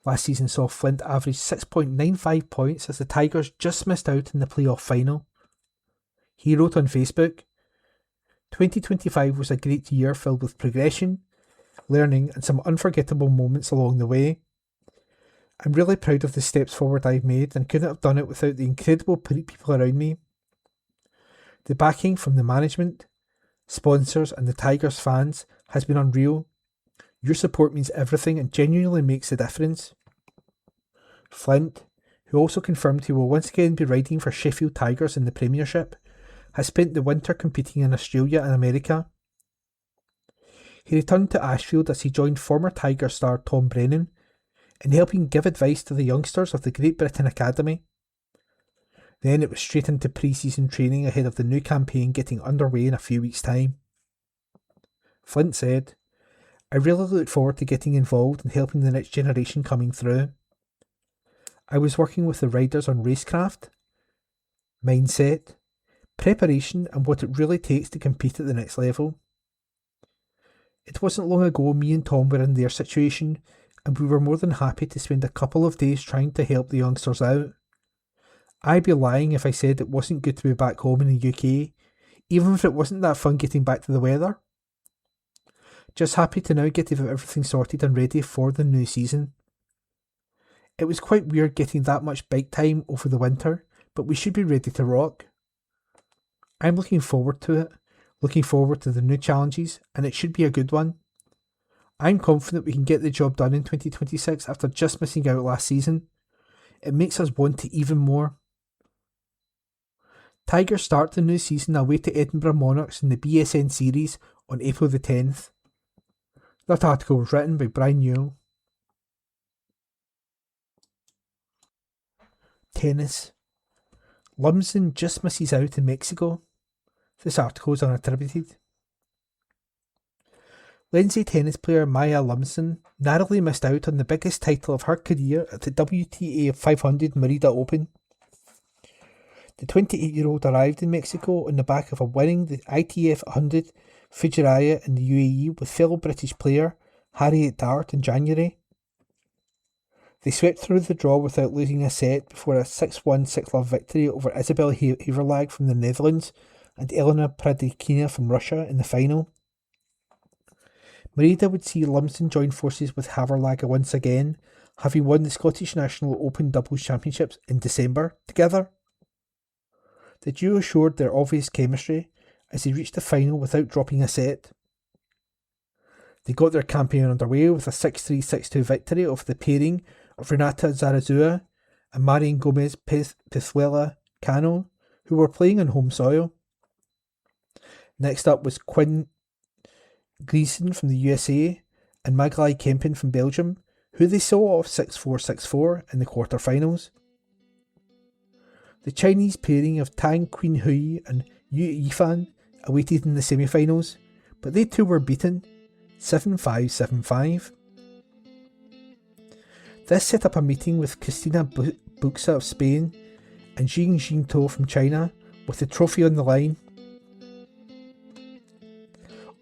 Last season saw Flint average 6.95 points as the Tigers just missed out in the playoff final. He wrote on Facebook, "2025 was a great year filled with progression, learning and some unforgettable moments along the way. I'm really proud of the steps forward I've made and couldn't have done it without the incredible people around me. The backing from the management, sponsors and the Tigers fans has been unreal. Your support means everything and genuinely makes a difference." Flint, who also confirmed he will once again be riding for Sheffield Tigers in the Premiership, has spent the winter competing in Australia and America. He returned to Ashfield as he joined former Tiger star Tom Brennan in helping give advice to the youngsters of the Great Britain Academy. Then it was straight into pre-season training ahead of the new campaign getting underway in a few weeks' time. Flint said, I really looked forward to getting involved and helping the next generation coming through. I was working with the riders on racecraft, mindset, preparation and what it really takes to compete at the next level. It wasn't long ago me and Tom were in their situation and we were more than happy to spend a couple of days trying to help the youngsters out. I'd be lying if I said it wasn't good to be back home in the UK, even if it wasn't that fun getting back to the weather. Just happy to now get to have everything sorted and ready for the new season. It was quite weird getting that much bike time over the winter, but we should be ready to rock. I'm looking forward to it, looking forward to the new challenges, and it should be a good one. I'm confident we can get the job done in 2026 after just missing out last season. It makes us want to even more. Tigers start the new season away to Edinburgh Monarchs in the BSN series on April the 10th. That article was written by Brian Newell. Tennis. Lumsden just misses out in Mexico. This article is unattributed. Lindsay tennis player Maya Lumsden narrowly missed out on the biggest title of her career at the WTA 500 Merida Open. The 28-year-old arrived in Mexico on the back of winning the ITF 100 Fujiraya in the UAE with fellow British player Harriet Dart in January. They swept through the draw without losing a set before a 6-1 6-love victory over Isabel Haverlag from the Netherlands and Elena Pradikina from Russia in the final. Merida would see Lumsden join forces with Haverlag once again, having won the Scottish National Open Doubles Championships in December together. The duo showed their obvious chemistry as they reached the final without dropping a set. They got their campaign underway with a 6-3, 6-2 victory over the pairing of Renata Zarazua and Marian Gomez Pizuela Cano, who were playing on home soil. Next up was Quinn Gleeson from the USA and Maglai Kempin from Belgium, who they saw off 6-4, 6-4 in the quarter-finals. The Chinese pairing of Tang Qinhui and Yu Yifan awaited in the semi-finals, but they too were beaten 7-5, 7-5. This set up a meeting with Cristina Buxa of Spain and Jing Jingtou from China, with the trophy on the line.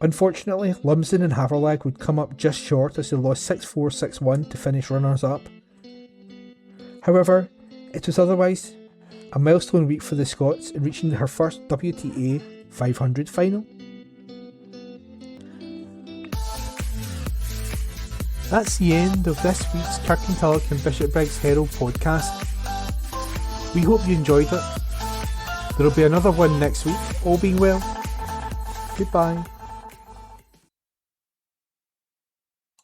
Unfortunately, Lumsden and Haverlag would come up just short as they lost 6-4, 6-1 to finish runners-up. However, it was otherwise a milestone week for the Scots in reaching her first WTA 500 final. That's the end of this week's Kirkintilloch and Bishopbriggs Herald podcast. We hope you enjoyed it. There will be another one next week, all being well. Goodbye.